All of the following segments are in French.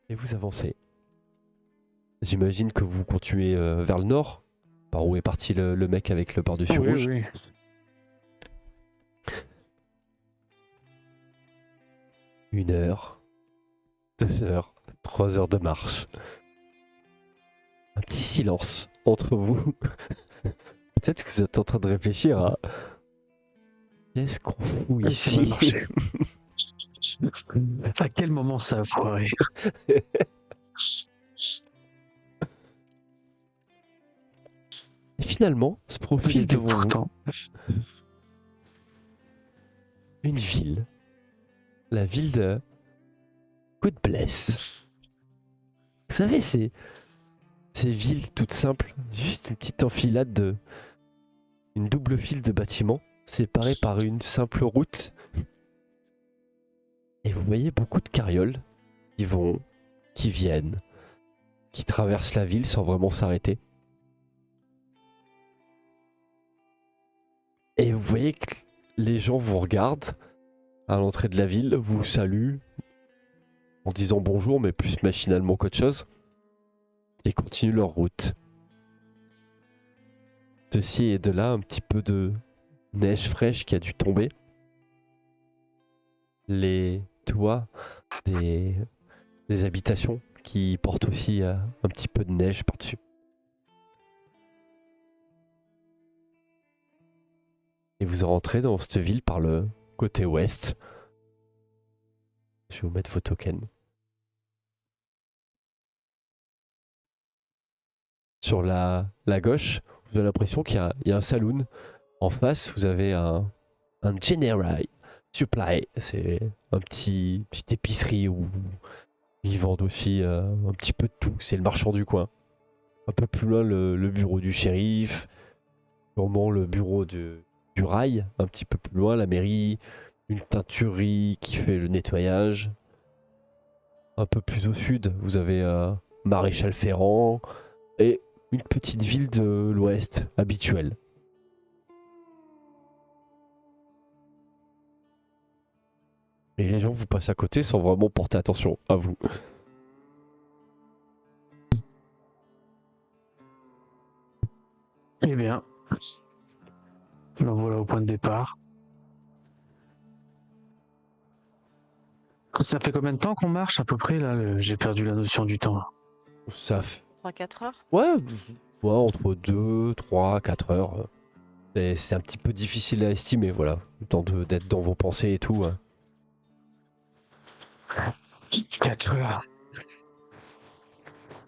Et vous avancez. J'imagine que vous continuez vers le nord, par où est parti le mec avec le pardessus Oui, rouge. oui. 1 heure, 2 heures, 3 heures de marche. Un petit silence entre vous. Peut-être que vous êtes en train de réfléchir à qu'est-ce qu'on fout Et ça va ici. marcher. À quel moment ça a foiré? Et finalement, se profile C'était devant vous pourtant. une ville. La ville de God Bless. Vous savez, ces villes toutes simples, juste une petite enfilade de... une double file de bâtiments séparés par une simple route. Et vous voyez beaucoup de carrioles qui vont, qui viennent, qui traversent la ville sans vraiment s'arrêter. Et vous voyez que les gens vous regardent à l'entrée de la ville, vous saluent en disant bonjour, mais plus machinalement qu'autre chose, et continuent leur route. De ci et de là, un petit peu de neige fraîche qui a dû tomber. Les toits des habitations qui portent aussi un petit peu de neige par-dessus. Et vous rentrez dans cette ville par le côté ouest. Je vais vous mettre vos tokens. Sur la gauche, vous avez l'impression qu'il y a un saloon. En face, vous avez un General Supply. C'est un petite épicerie où ils vendent aussi un petit peu de tout. C'est le marchand du coin. Un peu plus loin, le bureau du shérif. Sûrement le bureau du rail. Un petit peu plus loin, la mairie. Une teinturerie qui fait le nettoyage. Un peu plus au sud, vous avez Maréchal Ferrand. Et une petite ville de l'ouest habituelle. Et les gens vous passent à côté sans vraiment porter attention à vous. Eh bien, ben voilà au point de départ. Ça fait combien de temps qu'on marche à peu près là? J'ai perdu la notion du temps. Ça fait... 3-4 heures. Ouais, entre 2, 3, 4 heures. C'est un petit peu difficile à estimer, voilà. Le temps d'être dans vos pensées et tout. 4 heures.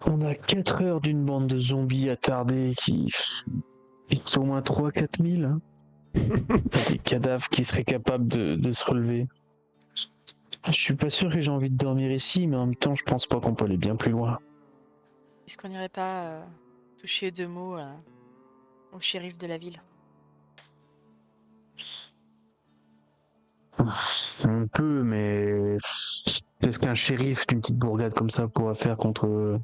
On a 4 heures d'une bande de zombies attardés qui sont au moins 3-4 000. Hein. Des cadavres qui seraient capables de se relever. Je suis pas sûr que j'ai envie de dormir ici, mais en même temps, je pense pas qu'on peut aller bien plus loin. Est-ce qu'on n'irait pas toucher 2 mots au shérif de la ville? On peut, mais qu'est-ce qu'un shérif d'une petite bourgade comme ça pourra faire contre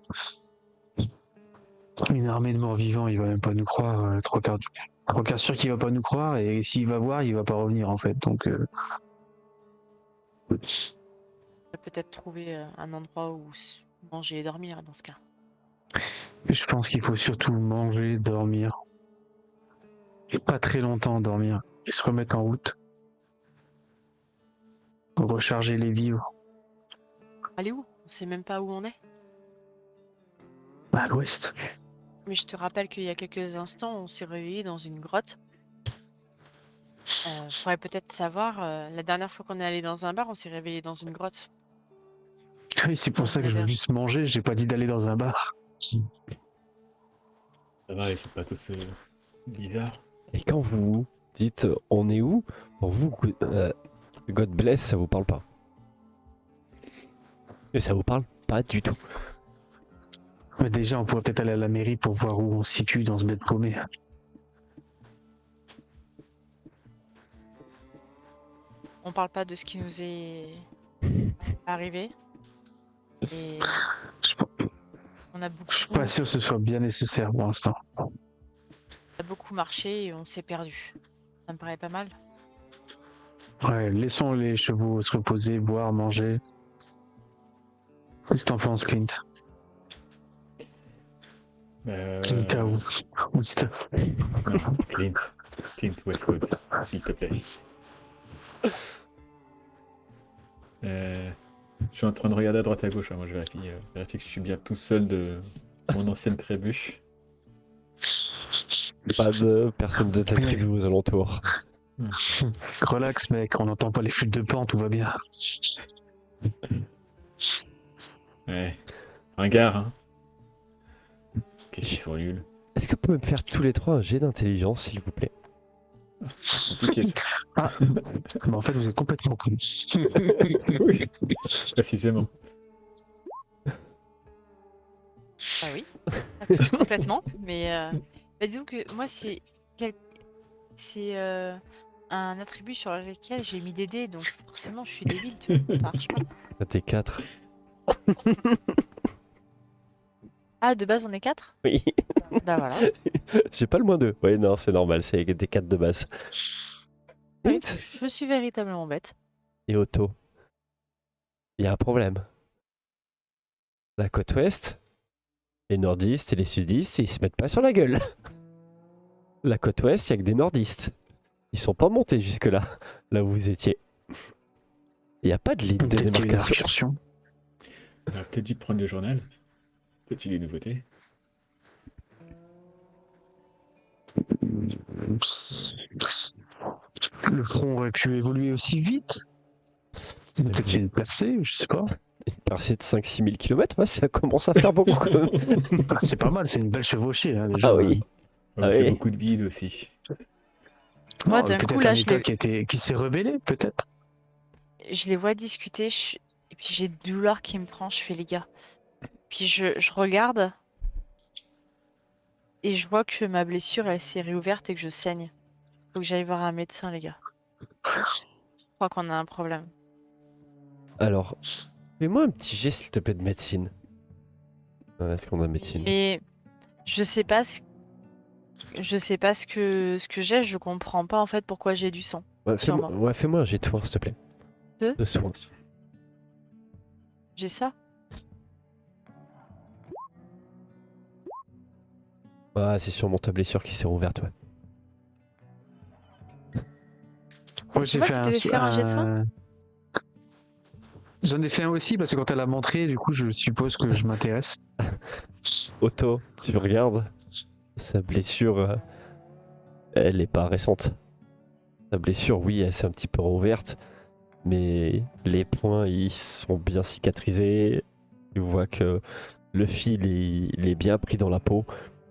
une armée de morts vivants? Il va même pas nous croire. Trois quarts sûr qu'il va pas nous croire, et s'il va voir, il va pas revenir en fait. Donc, On peut peut-être trouver un endroit où manger et dormir dans ce cas. je pense qu'il faut surtout manger, dormir, et pas très longtemps dormir, et se remettre en route, recharger les vivres. Allez où? On sait même pas où on est. À l'ouest. Mais je te rappelle qu'il y a quelques instants, on s'est réveillé dans une grotte. Faudrait peut-être savoir, la dernière fois qu'on est allé dans un bar, on s'est réveillé dans une grotte. Oui, c'est pour Dans ça une que je veux auberge. juste manger. J'ai pas dit d'aller dans un bar. Ça va, et c'est pas tout bizarre. Et quand vous dites on est où, pour vous, God Bless, ça vous parle pas. Et ça vous parle pas du tout. Mais déjà, on pourrait peut-être aller à la mairie pour voir où on se situe dans ce bled paumé. On parle pas de ce qui nous est arrivé. Et on a Je suis pas sûr que ce soit bien nécessaire pour l'instant. beaucoup marché et on s'est perdu. Ça me paraît pas mal. Ouais, laissons les chevaux se reposer, boire, manger. Qu'est-ce que t'en penses, Clint? Clint ou Steph? Non, Clint. Clint Westwood, s'il te plaît. Je suis en train de regarder à droite à gauche, hein. Moi je vérifie que je suis bien tout seul de mon ancienne tribu. Pas de personne de ta Oui. tribu aux alentours. Relax, mec, on n'entend pas les flûtes de pan, tout va bien. Ouais. Un gars, hein. Qu'est-ce qu'ils sont nuls. Est-ce que vous pouvez me faire tous les trois un jet d'intelligence, s'il vous plaît? Compliqué ça. Mais en fait, vous êtes complètement cons. Oui, précisément. Ah oui, pas tous complètement, mais bah, disons que moi c'est un attribut sur lequel j'ai mis des dés, donc forcément je suis débile, tu vois, ça marche pas. Ah, t'es 4. Ah, de base on est 4? Oui. Bah voilà. J'ai pas le moins 2. Oui, non, c'est normal, c'est des 4 de base. Oui, Clint je suis véritablement bête. et Otto. Il y a un problème. La côte ouest, les nordistes et les sudistes, ils se mettent pas sur la gueule. La côte ouest, il y a que des nordistes. Ils sont pas montés jusque-là, là où vous étiez. Il n'y a pas de ligne de Peut-être qu'il y a une démarcation. incursion. On a peut-être dû prendre le journal. Peut-être des nouveautés. Le front aurait pu évoluer aussi vite. Peut-être qu'il y a une percée, je sais pas. Une percée de 5-6 000 km, ouais, ça commence à faire beaucoup. Quand même. Ah, c'est pas mal, c'est une belle chevauchée, hein, déjà. Ah oui. Ouais, Ah c'est oui. beaucoup de vide aussi. Moi, Non, d'un peut-être coup, un là, je État les, qui s'est rebellé, peut-être. je les vois discuter, et puis j'ai une douleur qui me prend, je fais les gars. Puis je regarde, et je vois que ma blessure, elle s'est réouverte et que je saigne. Faut que j'aille voir un médecin, les gars. Je crois qu'on a un problème. Alors, fais-moi un petit jet, s'il te plaît, de médecine. Est-ce qu'on a médecine? Mais je sais pas ce que j'ai, je comprends pas en fait pourquoi j'ai du sang Ouais, sur fais-moi moi. fais-moi un jet de soin, s'il te plaît. De De soin. J'ai ça? Ah, c'est sûrement ta blessure qui s'est rouverte, ouais. Moi, C'est moi qui devais faire un jet de soin? J'en ai fait un aussi parce que quand elle a montré, du coup, je suppose que je m'intéresse. Otto, tu regardes, sa blessure, elle est pas récente. Sa blessure, oui, elle s'est un petit peu rouverte, mais les points, ils sont bien cicatrisés. Tu vois que le fil, il est bien pris dans la peau.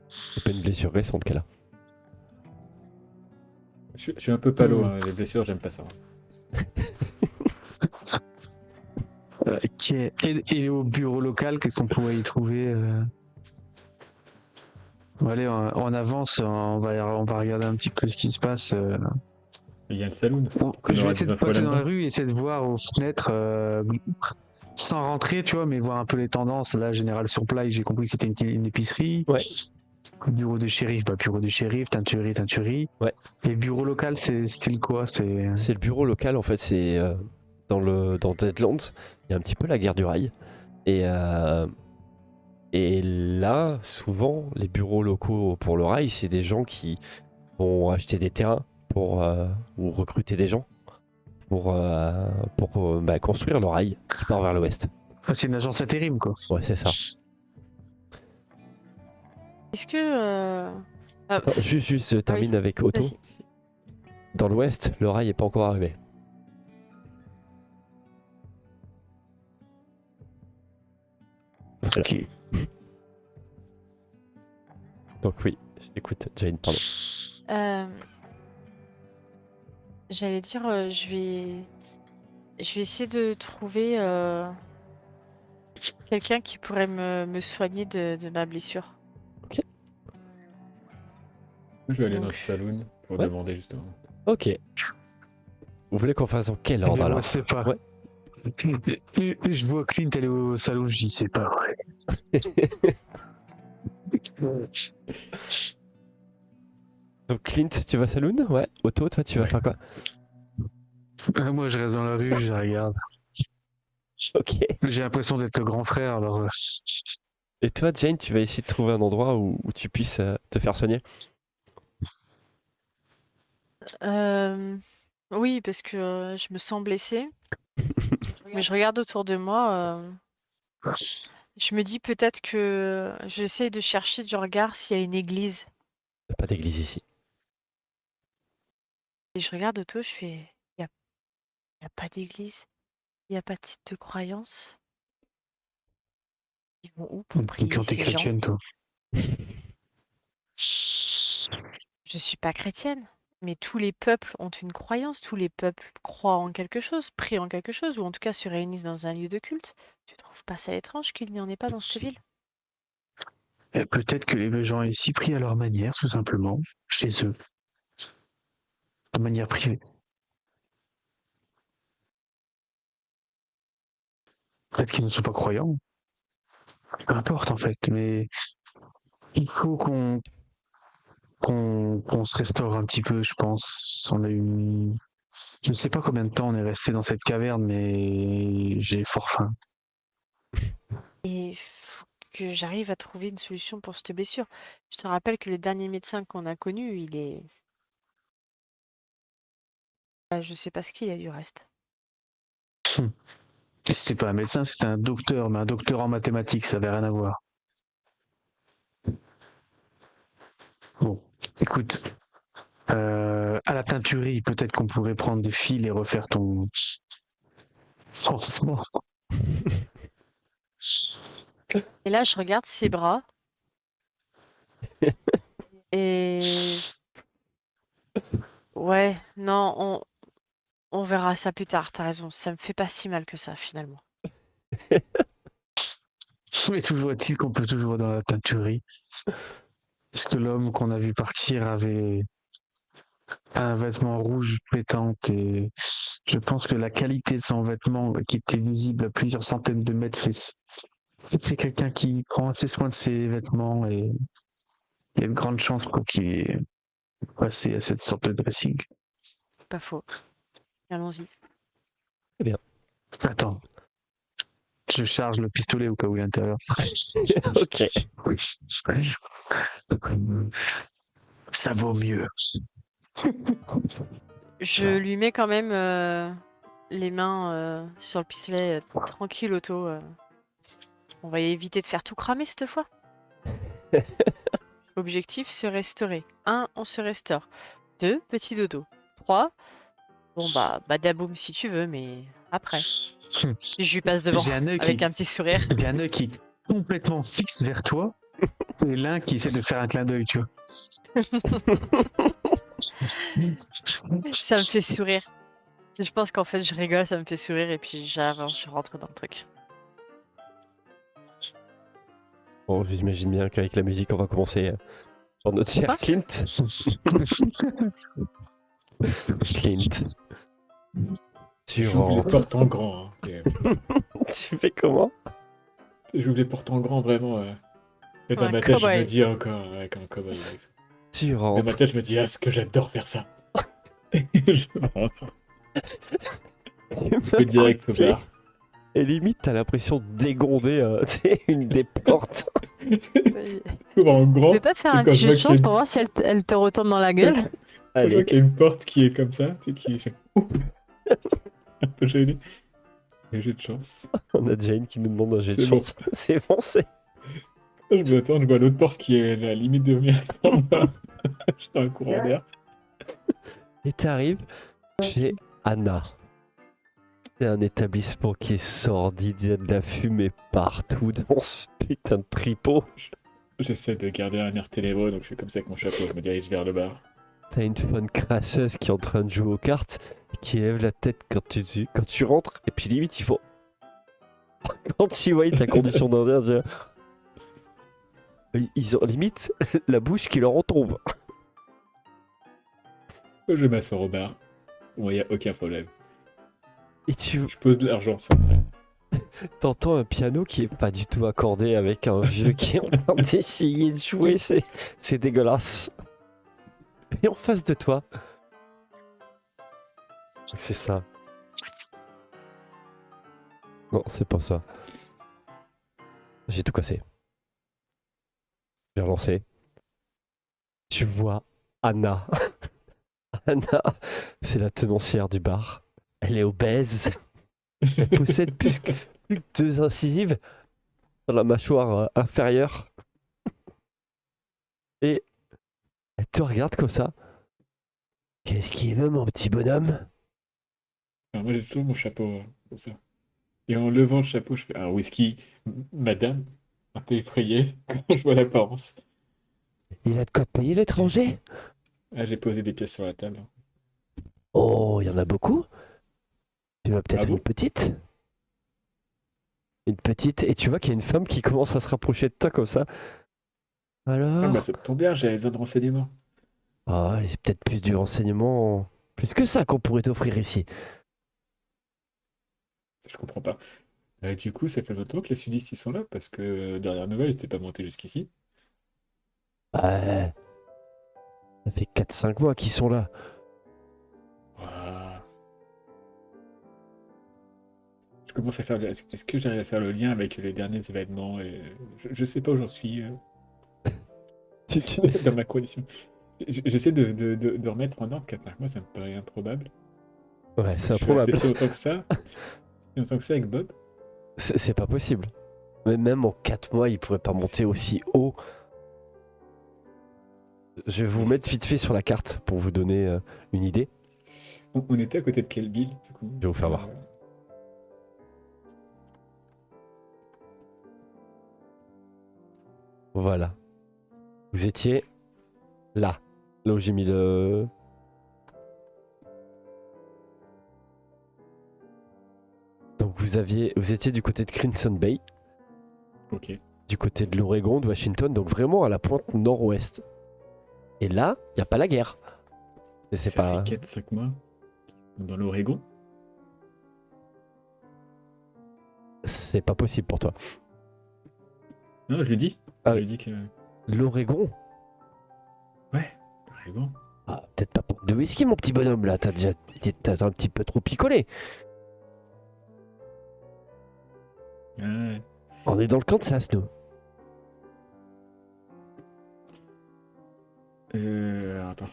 C'est pas une blessure récente qu'elle a. Je suis un peu palo, hein. Les blessures, j'aime pas ça. Ok. Et au bureau local, qu'est-ce qu'on pourrait y trouver Bon, allez, on avance, on va regarder un petit peu ce qui se passe. Il y a le saloon. Je vais aura essayer des de infos passer dans la là-dedans. rue et essayer de voir aux fenêtres sans rentrer, tu vois, mais voir un peu les tendances. Là, Général Supply, j'ai compris que c'était une épicerie. Ouais. Bureau de shérif, bureau de shérif, teinturie. Ouais. Et bureau local, c'est style quoi? C'est le bureau local, en fait, c'est dans Deadlands. Il y a un petit peu la guerre du rail. Et là, souvent, les bureaux locaux pour le rail, c'est des gens qui vont acheter des terrains ou recruter des gens pour construire le rail qui part vers l'ouest. C'est une agence intérim, quoi. Ouais, c'est ça. Est-ce que Attends, juste, je termine avec Otto. vas-y. Dans l'ouest, le rail est pas encore arrivé. Voilà. Ok. Donc oui, je t'écoute, Jane, pardon. J'allais dire, je vais essayer de trouver quelqu'un qui pourrait me soigner de ma blessure. Je vais aller dans Donc, ce saloon pour Ouais. demander justement. Ok. Vous voulez qu'on fasse en quel Eh ordre bien, alors? moi, c'est pas. Ouais. Je vois Clint aller au salon, je dis c'est pas vrai. Donc Clint, tu vas saloon? Ouais. Otto, toi, tu vas faire quoi? Moi, je reste dans la rue, je regarde. Ok. J'ai l'impression d'être le grand frère, alors. Et toi, Jane, tu vas essayer de trouver un endroit où tu puisses te faire soigner. Euh, Oui, parce que je me sens blessée. Mais je regarde autour de moi. Je me dis peut-être que j'essaie de chercher du regard s'il y a une église. Il n'y a pas d'église ici. Et je regarde autour, je fais, y a pas d'église, il n'y a pas de site de croyance. Ils vont où pour prier Quand t'es ces gens? chrétienne, toi. Je suis pas chrétienne, mais tous les peuples ont une croyance, tous les peuples croient en quelque chose, prient en quelque chose, ou en tout cas se réunissent dans un lieu de culte. Tu trouves pas ça étrange qu'il n'y en ait pas dans cette ville? Peut-être que les gens ici prient à leur manière, tout simplement, chez eux, de manière privée. Peut-être qu'ils ne sont pas croyants. Peu importe, en fait, mais il faut qu'on se restaure un petit peu, je pense. On a eu. Je ne sais pas combien de temps on est resté dans cette caverne, mais j'ai fort faim. Et faut que j'arrive à trouver une solution pour cette blessure. Je te rappelle que le dernier médecin qu'on a connu, il est... je sais pas ce qu'il a du reste. C'était pas un médecin, c'était un docteur, mais un docteur en mathématiques, ça avait rien à voir. Bon, écoute, à la teinturerie, peut-être qu'on pourrait prendre des fils et refaire ton pansement. Et là, je regarde ses bras et... Ouais, non, on verra ça plus tard, t'as raison. Ça me fait pas si mal que ça, finalement. Mais toujours est-il qu'on peut toujours dans la teinturerie. Est-ce que l'homme qu'on a vu partir avait un vêtement rouge pétante et je pense que la qualité de son vêtement qui était visible à plusieurs centaines de mètres c'est quelqu'un qui prend assez soin de ses vêtements et il y a de grandes chances pour qu'il ait passé à cette sorte de dressing. C'est pas faux. Allons-y. Attends, je charge le pistolet au cas où il est à l'intérieur. Ok. Ça vaut mieux. Je lui mets quand même les mains sur le pistolet tranquille, Otto. On va éviter de faire tout cramer cette fois. Objectif, se restaurer. 1, on se restaure. 2, petit dodo. 3, bon bah badaboum si tu veux, mais après. Et je lui passe devant J'ai un œil avec qui- un petit sourire. Il y a un œil qui est complètement fixe vers toi et l'un qui essaie de faire un clin d'œil, tu vois. Ça me fait sourire. Je pense qu'en fait je rigole, ça me fait sourire et puis j'avance, je rentre dans le truc. Bon, j'imagine bien qu'avec la musique, on va commencer par notre cher Quoi Clint. Clint. Tu J'ouvre les rentres. portes en grand. Hein. Tu fais comment? J'ouvre les portes en grand, vraiment. Et dans Un ma tête, je me cow-boy. dis encore, ouais, comme un cowboy. Ouais. Tu Dans ma rentres. tête, je me dis, ah, ce que j'adore faire ça. Je rentre. Tu Je m'as vais direct au coupé. bar. Et limite, t'as l'impression de dégonder une des portes. J'ouvre en grand. Tu peux pas faire Et un quand petit je jeu vois de qu'il y a chance une- pour voir si elle te retourne dans la gueule? Quand je vois Allez, qu'il y a une porte qui est comme ça, tu sais, qui fait un peu gêné. Et j'ai de chance. on a Jane qui nous demande un jet de C'est bon. chance. C'est bon, c'est. Je me retourne, je vois l'autre porte qui est à la limite de venir à ce moment-là. Je suis dans un courant d'air. Et t'arrives chez Anna. C'est un établissement qui est sordide, il y a de la fumée partout dans ce putain de tripot. J'essaie de garder un air ténébreux, donc je fais comme ça avec mon chapeau, je me dirige vers le bar. T'as une femme crasseuse qui est en train de jouer aux cartes, qui lève la tête quand tu rentres, et puis limite il faut... Quand tu vois ta condition d'Indien, ils ont limite la bouche qui leur en tombe. Je m'assois au bar. Bon, il n'y a aucun problème. Et tu Je pose de l'argent sur la table. t'entends un piano qui est pas du tout accordé avec un vieux qui est en train d'essayer de jouer, c'est dégueulasse. Et en face de toi, c'est ça. Non, c'est pas ça. J'ai tout cassé. Je vais relancer. Tu vois Anna. Anna, c'est la tenancière du bar. Elle est obèse. Elle possède plus que 2 incisives dans la mâchoire inférieure. Et elle te regarde comme ça. Qu'est-ce qu'il veut, mon petit bonhomme? Alors moi j'ai toujours mon chapeau comme ça. Et en levant le chapeau, je fais un whisky, madame, un peu effrayée quand je vois l'apparence. Il a de quoi payer l'étranger? Ah, j'ai posé des pièces sur la table. Oh, il y en a beaucoup. Tu veux peut-être Ah bon? une petite? Une petite, et tu vois qu'il y a une femme qui commence à se rapprocher de toi comme ça. Ah bah Alors? ça tombe bien, j'avais besoin de renseignements. Ah, il y a peut-être plus du renseignement. Plus que ça qu'on pourrait t'offrir ici. Je comprends pas. Du coup, ça fait longtemps que les sudistes ils sont là, parce que dernière nouvelle, ils n'étaient pas montés jusqu'ici. Ouais, ça fait 4-5 mois qu'ils sont là. Ouah. Je commence à faire est-ce que j'arrive à faire le lien avec les derniers événements et je sais pas où j'en suis Tu, tu- dans ma coalition. J'essaie de remettre en ordre 4 mois, ça me paraît improbable. Ouais, Parce que c'est je suis resté improbable. si longtemps que ça avec Bob. C'est pas possible. Mais même en 4 mois, il pourrait pas monter aussi haut. Je vais vous mettre vite fait sur la carte pour vous donner une idée. On était à côté de quelle ville, du coup? Je vais vous faire voir. Voilà. Vous étiez là. Là où j'ai mis le... Donc vous étiez du côté de Crimson Bay, Ok. du côté de l'Oregon, de Washington, donc vraiment à la pointe nord-ouest. Et là, il n'y a pas la guerre. Et c'est Ça pas... fait 4-5 mois dans l'Oregon. C'est pas possible pour toi. Non, je lui dis. Ah Je oui. lui dis que. L'Oregon? Ouais, l'Oregon. Ah, peut-être pas pour de whisky, mon petit bonhomme, là. T'as un petit peu trop picolé. Ouais. On est dans le Kansas, nous. Attends.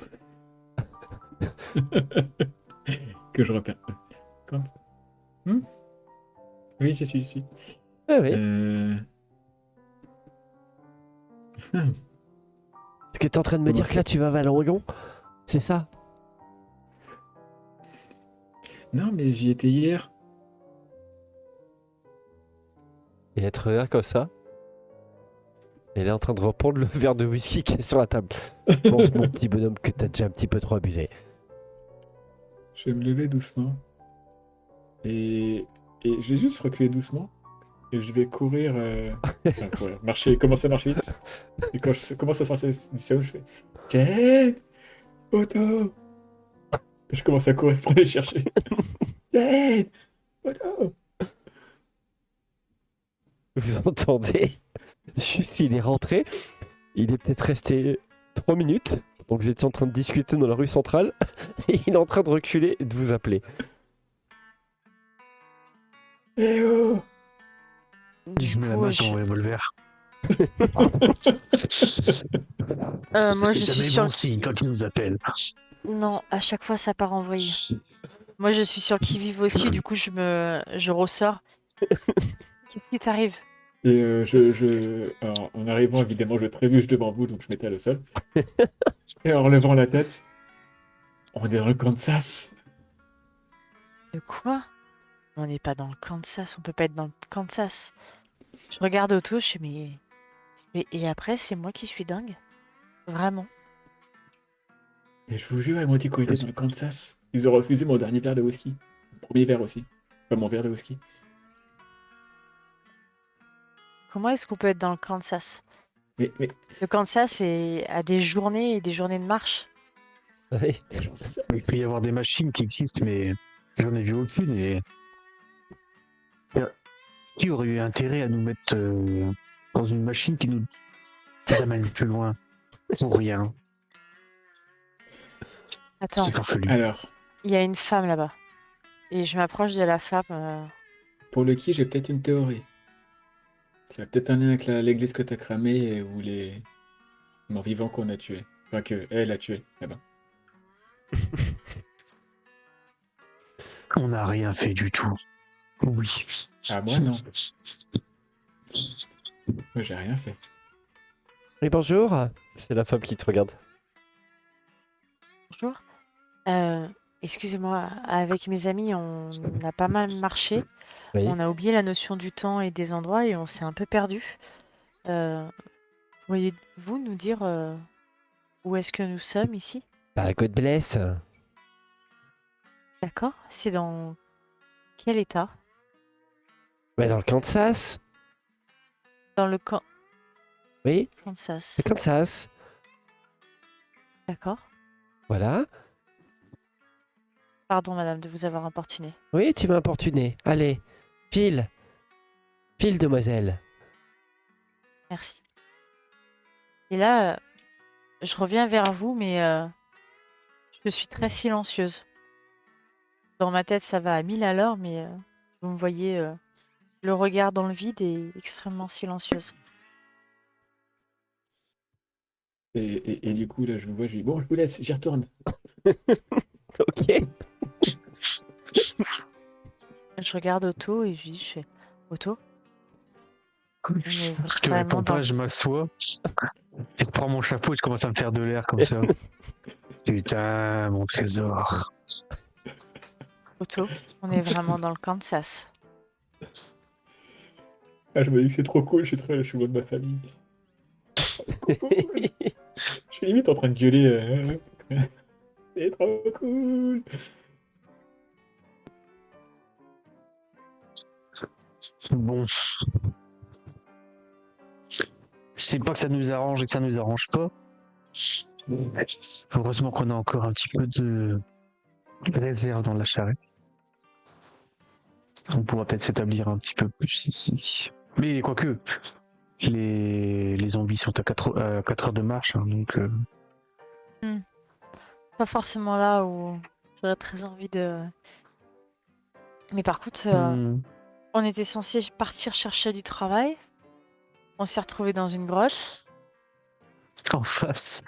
Que je repère. Quand. Hmm. Oui, j'y suis, j'y suis. Ah oui. Euh... Est-ce que t'es en train de me Comment dire que ça là, tu vas vers l'Oregon? C'est ça? Non, mais j'y étais hier. Et être là comme ça, elle est en train de reprendre le verre de whisky qui est sur la table. Je pense, mon petit bonhomme, que t'as déjà un petit peu trop abusé. Je vais me lever doucement. Et je vais juste reculer doucement. Et je vais courir. Enfin, courir. Marcher, commencer à marcher vite. Et quand je commence à sortir du salon, je fais Jane! Auto! Je commence à courir pour aller chercher. Jane! Auto! Vous entendez? Juste, il est rentré. Il est peut-être resté 3 minutes. Donc vous étiez en train de discuter dans la rue centrale. Et il est en train de reculer et de vous appeler. Eh oh! Je mets la main sur mon revolver. Moi, je C'est suis jamais sur bon le signe quand il nous appelle. Non, à chaque fois, ça part en vrille. Moi, je suis sur le qui-vive aussi, du coup, je ressors. Qu'est-ce qui t'arrive? Et alors, en arrivant, évidemment, je trébuche devant vous, donc je m'étale au sol. Et en relevant la tête, on est dans le Kansas. De quoi? On n'est pas dans le Kansas, on peut pas être dans le Kansas. Je regarde autour, je fais mais et après, c'est moi qui suis dingue? Vraiment? Et je vous jure, ils m'ont dit qu'on était dans le Kansas. Ils ont refusé mon dernier verre de whisky. Mon premier verre aussi. Enfin, mon verre de whisky. Comment est-ce qu'on peut être dans le Kansas? Mais Le Kansas c'est à des journées et des journées de marche. Oui. j'en sais. Il peut y avoir des machines qui existent, mais j'en ai vu aucune. Et qui aurait eu intérêt à nous mettre dans une machine qui nous amène plus loin pour rien? Attends, C'est farfelu. Alors, il y a une femme là-bas. Et je m'approche de la femme. pour le qui, j'ai peut-être une théorie. Ça a peut-être un lien avec l'église que t'as cramée ou les morts vivants qu'on a tués. Enfin, que elle a tué là-bas. On n'a rien fait du tout. Oui. Ah, moi, non. Moi, j'ai rien fait. Oui, bonjour. C'est la femme qui te regarde. Bonjour. Excusez-moi, avec mes amis, on a pas mal marché. Oui. On a oublié la notion du temps et des endroits et on s'est un peu perdu. Pourriez-vous nous dire où est-ce que nous sommes ici? Bah, God bless. D'accord. C'est dans quel état? Ouais, dans le Kansas. Dans le camp Oui, Kansas. le Kansas. D'accord. Voilà. Pardon, madame, de vous avoir importuné. Oui, tu m'as importuné. Allez, file. File, demoiselle. Merci. Et là, je reviens vers vous, mais je suis très silencieuse. Dans ma tête, ça va à 1000 à l'heure, mais vous me voyez le regard dans le vide et extrêmement silencieuse. Et du coup, là, je vous vois, je dis, bon, je vous laisse, j'y retourne. Ok. Je regarde Otto et je fais Otto, on est Je te vraiment réponds dans pas, je m'assois. Et je prends mon chapeau et je commence à me faire de l'air comme ça. Putain, mon trésor. Otto, on est vraiment dans le Kansas. Ah, je me dis que c'est trop cool, je suis loin de ma famille. Cool. Je suis limite en train de gueuler. C'est trop cool. Bon. C'est pas que ça nous arrange et que ça nous arrange pas. Heureusement qu'on a encore un petit peu de réserve dans la charrette. On pourra peut-être s'établir un petit peu plus ici. Mais quoique, les zombies sont à 4 heures de marche, hein, donc... Pas forcément là où j'aurais très envie de... Mais par contre, on était censé partir chercher du travail. On s'est retrouvé dans une grotte. En face.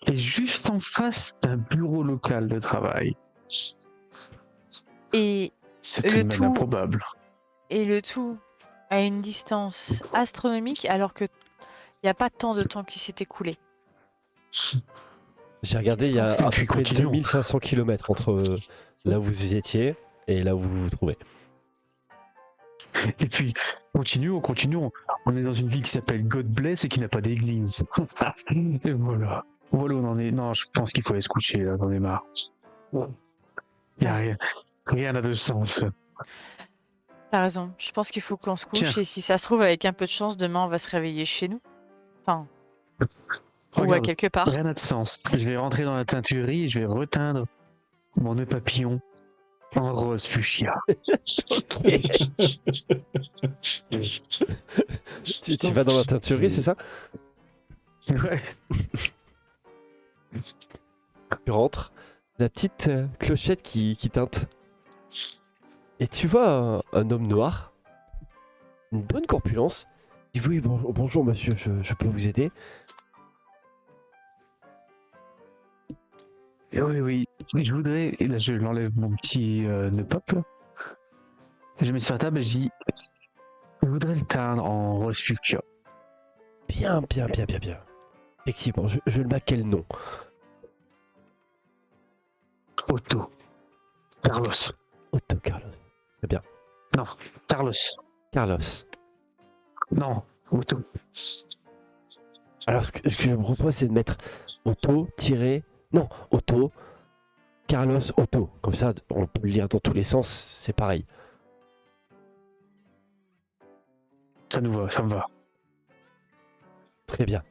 Et juste en face d'un bureau local de travail. Et C'est Le tout de même tout- improbable. le tout à une distance astronomique alors que il n'y a pas tant de temps qui s'est écoulé. J'ai regardé, Qu'est-ce il y a qu'on à fait peu près Continuons. 2500 km entre là où vous étiez et là où vous vous trouvez. Et puis, continuons. On est dans une ville qui s'appelle God Bless et qui n'a pas d'église. Et voilà. Voilà où on en est. Non, je pense qu'il faut aller se coucher, là, j'en ai marre. Il n'y a rien. Rien n'a de sens. T'as raison. Je pense qu'il faut qu'on se couche Tiens. et si ça se trouve, avec un peu de chance, demain, on va se réveiller chez nous. Enfin, ou à Regarde, quelque part. rien n'a de sens. Je vais rentrer dans la teinturerie et je vais reteindre mon nœud papillon en rose fuchsia. Tu vas dans la teinturerie, c'est ça? Ouais. Tu rentres, la petite clochette qui teinte. Et tu vois un homme noir, une bonne corpulence. Il dit oui, bonjour monsieur, je peux vous aider. Oui. Je voudrais. Et là, je l'enlève mon petit nœud pop. Là. Je mets sur la table et je dis je voudrais le teindre en rose fuchsia. Bien. Effectivement, je le mets quel nom? Otto. Carlos. Otto Carlos. Très bien. Carlos. Carlos. Non, Otto. Alors ce que je me propose, c'est de mettre Otto, non, Otto, Carlos, Otto. Comme ça, on peut le lire dans tous les sens, c'est pareil. Ça nous va, ça me va. Très bien.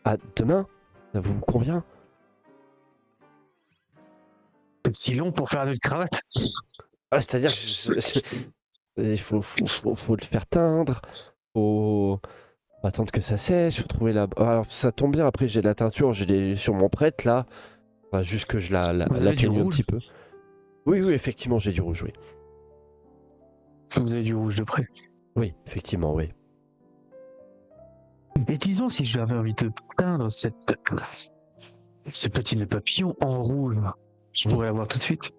À demain, ça vous convient? C'est si long pour faire notre cravate. Ah, c'est-à-dire que il faut le faire teindre, faut attendre que ça sèche, faut trouver la... Alors ça tombe bien, après j'ai la teinture, je l'ai sur mon prêtre là. Enfin, juste que je Vous avez du l'atteigne un rouge petit peu. Oui, oui, effectivement, j'ai du rouge, oui. Vous avez du rouge de près. Oui, effectivement, oui. Et disons, si j'avais envie de peindre ce petit nœud papillon en rouge, je pourrais l'avoir tout de suite.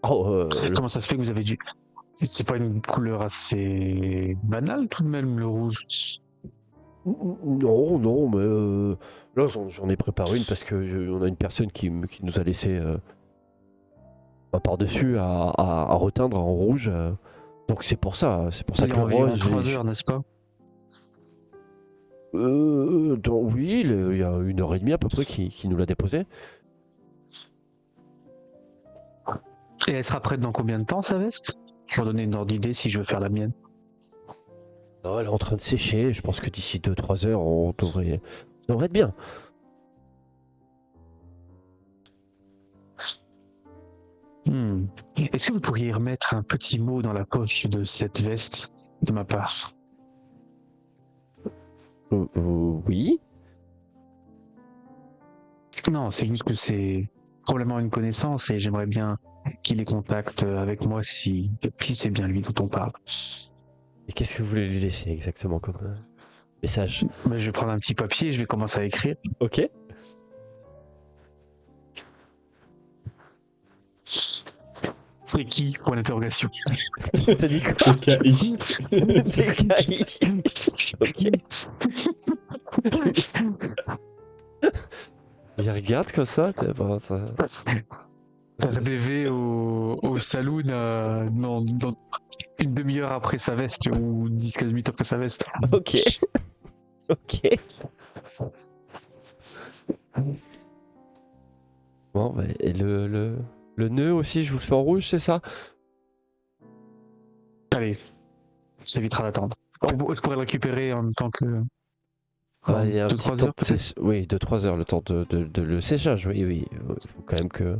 Oh, Comment ça se fait que vous avez du... C'est pas une couleur assez banale tout de même, le rouge. non, non, mais là, j'en ai préparé une parce que on a une personne qui nous a laissé par-dessus à reteindre en rouge. Donc c'est pour ça Il y que a le environ rose. 3 heures, n'est-ce pas? Oui, il y a 1h30 à peu près qui nous l'a déposé. Et elle sera prête dans combien de temps, sa veste? Pour donner une ordre d'idée si je veux faire la mienne. Non, elle est en train de sécher. Je pense que d'ici 2-3 heures, on devrait être bien. Est-ce que vous pourriez remettre un petit mot dans la poche de cette veste de ma part? Oui. Non, c'est juste que c'est probablement une connaissance et j'aimerais bien qu'il ait contact avec moi si c'est bien lui dont on parle. Et qu'est-ce que vous voulez lui laisser exactement comme message? Mais je vais prendre un petit papier et je vais commencer à écrire. Ok. Et qui? Point d'interrogation. T'as dit quoi? TKI. TKI. Ok. Il regarde comme ça. Bon, ça... Arrivé au saloon dans une demi-heure après sa veste ou 10-15 minutes après sa veste. Ok. Ok. Bon, bah, et le nœud aussi, je vous le fais en rouge, c'est ça? Allez, ça évitera d'attendre. Je pourrais le récupérer en même temps que... Ah, il y a un petit 2-3 temps heures de peut-être. Oui, 2-3 heures, le temps de le séchage, oui, oui. Il faut quand même que...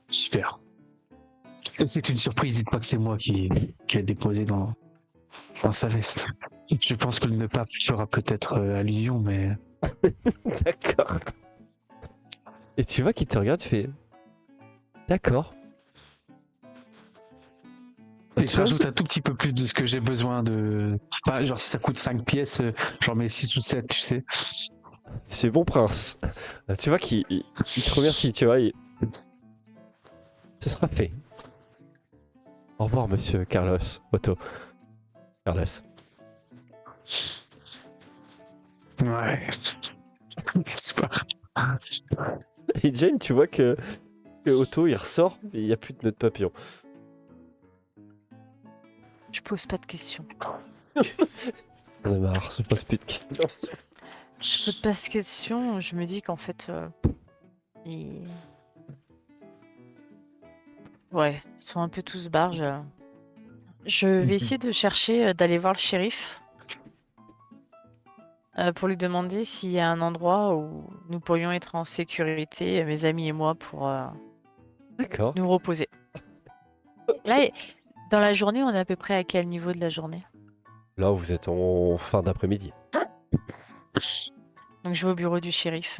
Super. Et c'est une surprise, dites pas que c'est moi qui l'ai déposé dans sa veste. Je pense que le nœud pape fera peut-être allusion, mais... D'accord. Et tu vois qu'il te regarde, tu fais... D'accord. Et je rajoute un tout petit peu plus de ce que j'ai besoin de... Enfin, genre si ça coûte 5 pièces, j'en mets 6 ou 7, tu sais. C'est bon prince. Tu vois qu'il te remercie, tu vois. Ce sera fait. Au revoir, monsieur Carlos. Otto. Carlos. Ouais. Super. Et Jane, tu vois que Otto, il ressort, et il n'y a plus de nœud de papillon. Je pose pas de questions. J'en ai marre, je pose plus de questions. Je pose pas de questions. Je me dis qu'en fait, ouais, ils sont un peu tous barges. Je vais essayer de chercher, d'aller voir le shérif. Pour lui demander s'il y a un endroit où nous pourrions être en sécurité, mes amis et moi, pour D'accord. nous reposer. Là, dans la journée, on est à peu près à quel niveau de la journée? Là, vous êtes en fin d'après-midi. Donc je vais au bureau du shérif.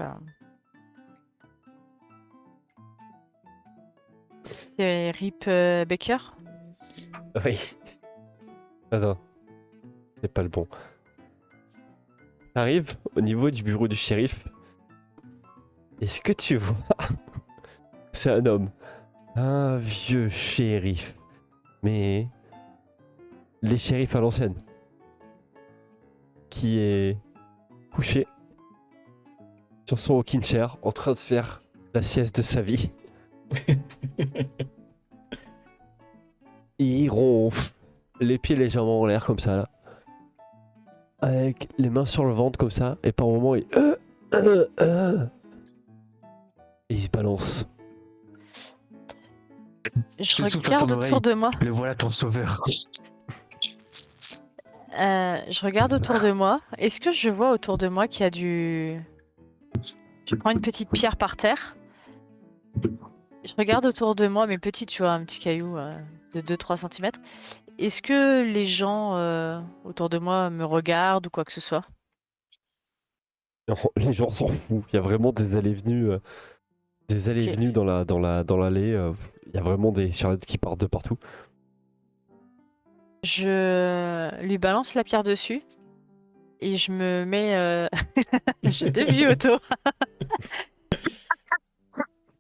C'est Rip Baker? Oui. Ah non. C'est pas le bon. T'arrives au niveau du bureau du shérif. Et ce que tu vois, c'est un homme. Un vieux shérif. Mais les shérifs à l'ancienne. Qui est couché sur son rocking chair en train de faire la sieste de sa vie. Il ronfle, les pieds légèrement en l'air comme ça là. Avec les mains sur le ventre comme ça, et par moments il... Et il se balance. Je souffle à son regarde autour oreille. de moi. Le voilà ton sauveur. Je regarde autour de moi. Est-ce que je vois autour de moi qu'il y a du... Je prends une petite pierre par terre. Je regarde autour de moi, mais petit, tu vois, un petit caillou de 2-3 cm. Est-ce que les gens autour de moi me regardent ou quoi que ce soit? Non, les gens s'en foutent, il y a vraiment des allées-venues. Des allées et Ok. venues dans l'allée. Il y a vraiment des charrettes qui partent de partout. Je lui balance la pierre dessus et je me mets. Je dévie Otto.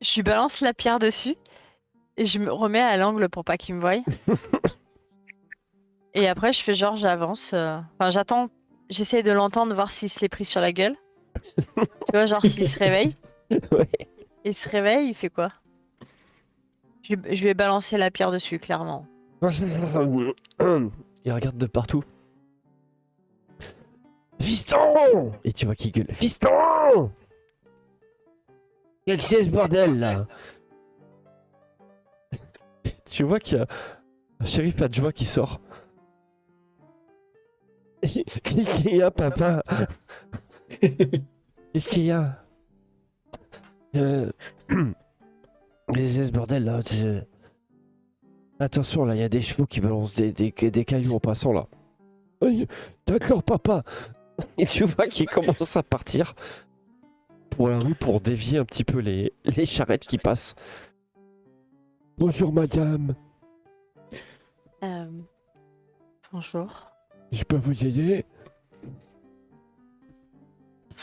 Je lui balance la pierre dessus et je me remets à l'angle pour pas qu'il me voie. Et après, je fais genre, j'avance. Enfin, j'attends. J'essaye de l'entendre, voir s'il se l'est pris sur la gueule. Tu vois, genre s'il se réveille. Ouais. Il se réveille, il fait quoi? Je lui ai balancé la pierre dessus, clairement. Il regarde de partout. Fiston! Et tu vois qu'il gueule. Fiston! Qu'est-ce que c'est ce bordel là? Tu vois qu'il y a un shérif adjoint qui sort. Qu'est-ce qu'il y a, papa? Qu'est-ce qu'il y a? Mais c'est ce bordel là. Attention là, il y a des chevaux qui balancent des cailloux en passant là. Oui, d'accord, papa. Et tu vois qu'il commence à partir pour la rue pour dévier un petit peu les charrettes qui passent. Bonjour madame, Euh, Bonjour. je peux vous aider?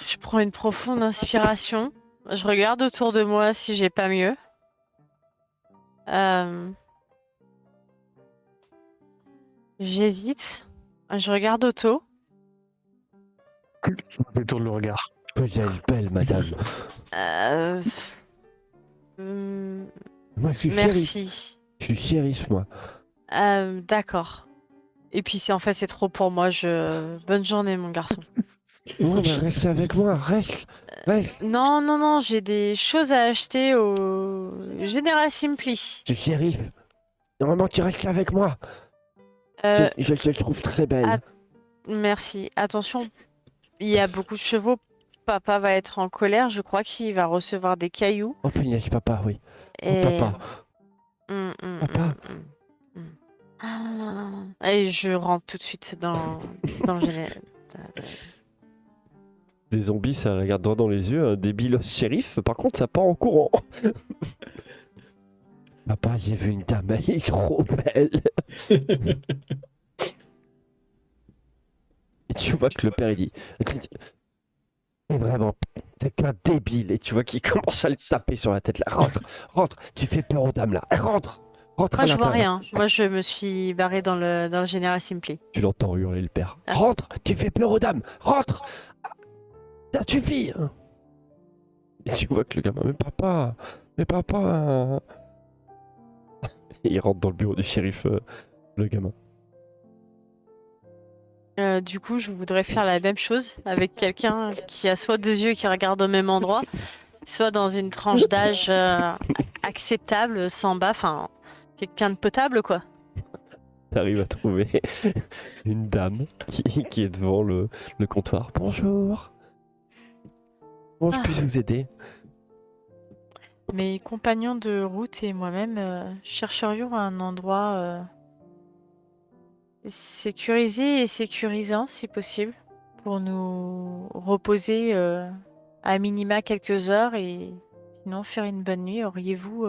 Je prends une profonde inspiration. Je regarde autour de moi si j'ai pas mieux. J'hésite. Je regarde Otto. Je détourne le regard. Vous êtes belle madame. Euh, hum, Moi je suis shérif. Merci. Je suis shérif moi. D'accord. Et puis c'est trop pour moi. Bonne journée, mon garçon. Non mais reste avec moi, reste. Non, j'ai des choses à acheter au General Simply. Je suis shérif. Normalement tu restes avec moi. Euh, Je te trouve très belle. att- Merci. Attention, il y a beaucoup de chevaux. Papa va être en colère. Je crois qu'il va recevoir des cailloux. Oh punaise, papa, oui. Et... papa. Papa. Et je rentre tout de suite dans le général. Des zombies, ça regarde droit dans les yeux. Un débile shérif, par contre, ça part en courant. Papa, j'ai vu une dame, elle est trop belle. Et tu vois que le père, il dit... Vraiment, t'es qu'un débile. Et tu vois qu'il commence à le taper sur la tête. Là. Rentre, tu fais peur aux dames, là. Rentre Moi, à je vois l'intérieur. rien. Moi, je me suis barrée dans le General Simply. Tu l'entends hurler le père. Ah. Rentre, tu fais peur aux dames. Rentre. Ça suffit. Et tu vois que le gamin, mais papa. Et il rentre dans le bureau du shérif, le gamin. Du coup, je voudrais faire la même chose avec quelqu'un qui a soit deux yeux qui regardent au même endroit, soit dans une tranche d'âge acceptable, sans bas, enfin, quelqu'un de potable, quoi. T'arrives à trouver une dame qui est devant le comptoir. Bonjour. Comment je puis vous aider? Mes compagnons de route et moi-même chercherions un endroit sécurisé et sécurisant, si possible, pour nous reposer à minima quelques heures et sinon faire une bonne nuit. Auriez-vous...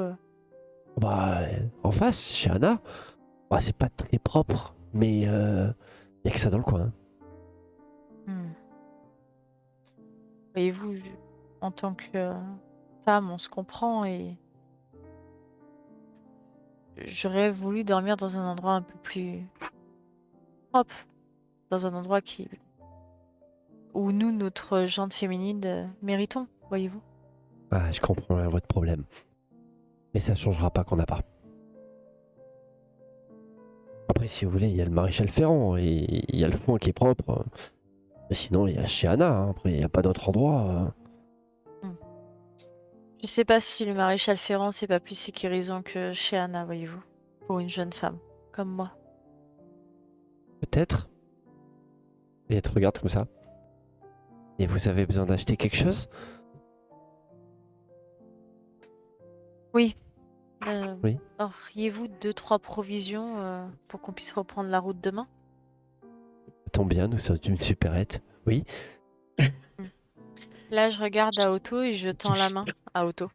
Bah, en face, chez Anna. Bah, c'est pas très propre, mais y a que ça dans le coin. Voyez-vous, en tant que femme, on se comprend et j'aurais voulu dormir dans un endroit un peu plus propre, dans un endroit où nous, notre gente féminine, méritons, voyez-vous. Ah, je comprends votre problème. Mais ça changera pas qu'on n'a pas. Après, si vous voulez, il y a le maréchal Ferrand et il y a le foin qui est propre. Mais sinon, il y a chez Anna. Hein. Après, il n'y a pas d'autre endroit. Je sais pas si le maréchal Ferrand, c'est pas plus sécurisant que chez Anna, voyez-vous, pour une jeune femme comme moi. Peut-être. Et elle te regarde comme ça. Et vous avez besoin d'acheter quelque chose? Oui. Oui. Auriez-vous 2-3 provisions pour qu'on puisse reprendre la route demain? Ça tombe bien, nous sommes une supérette. Oui. Là, je regarde à Otto et je tends la main à Otto.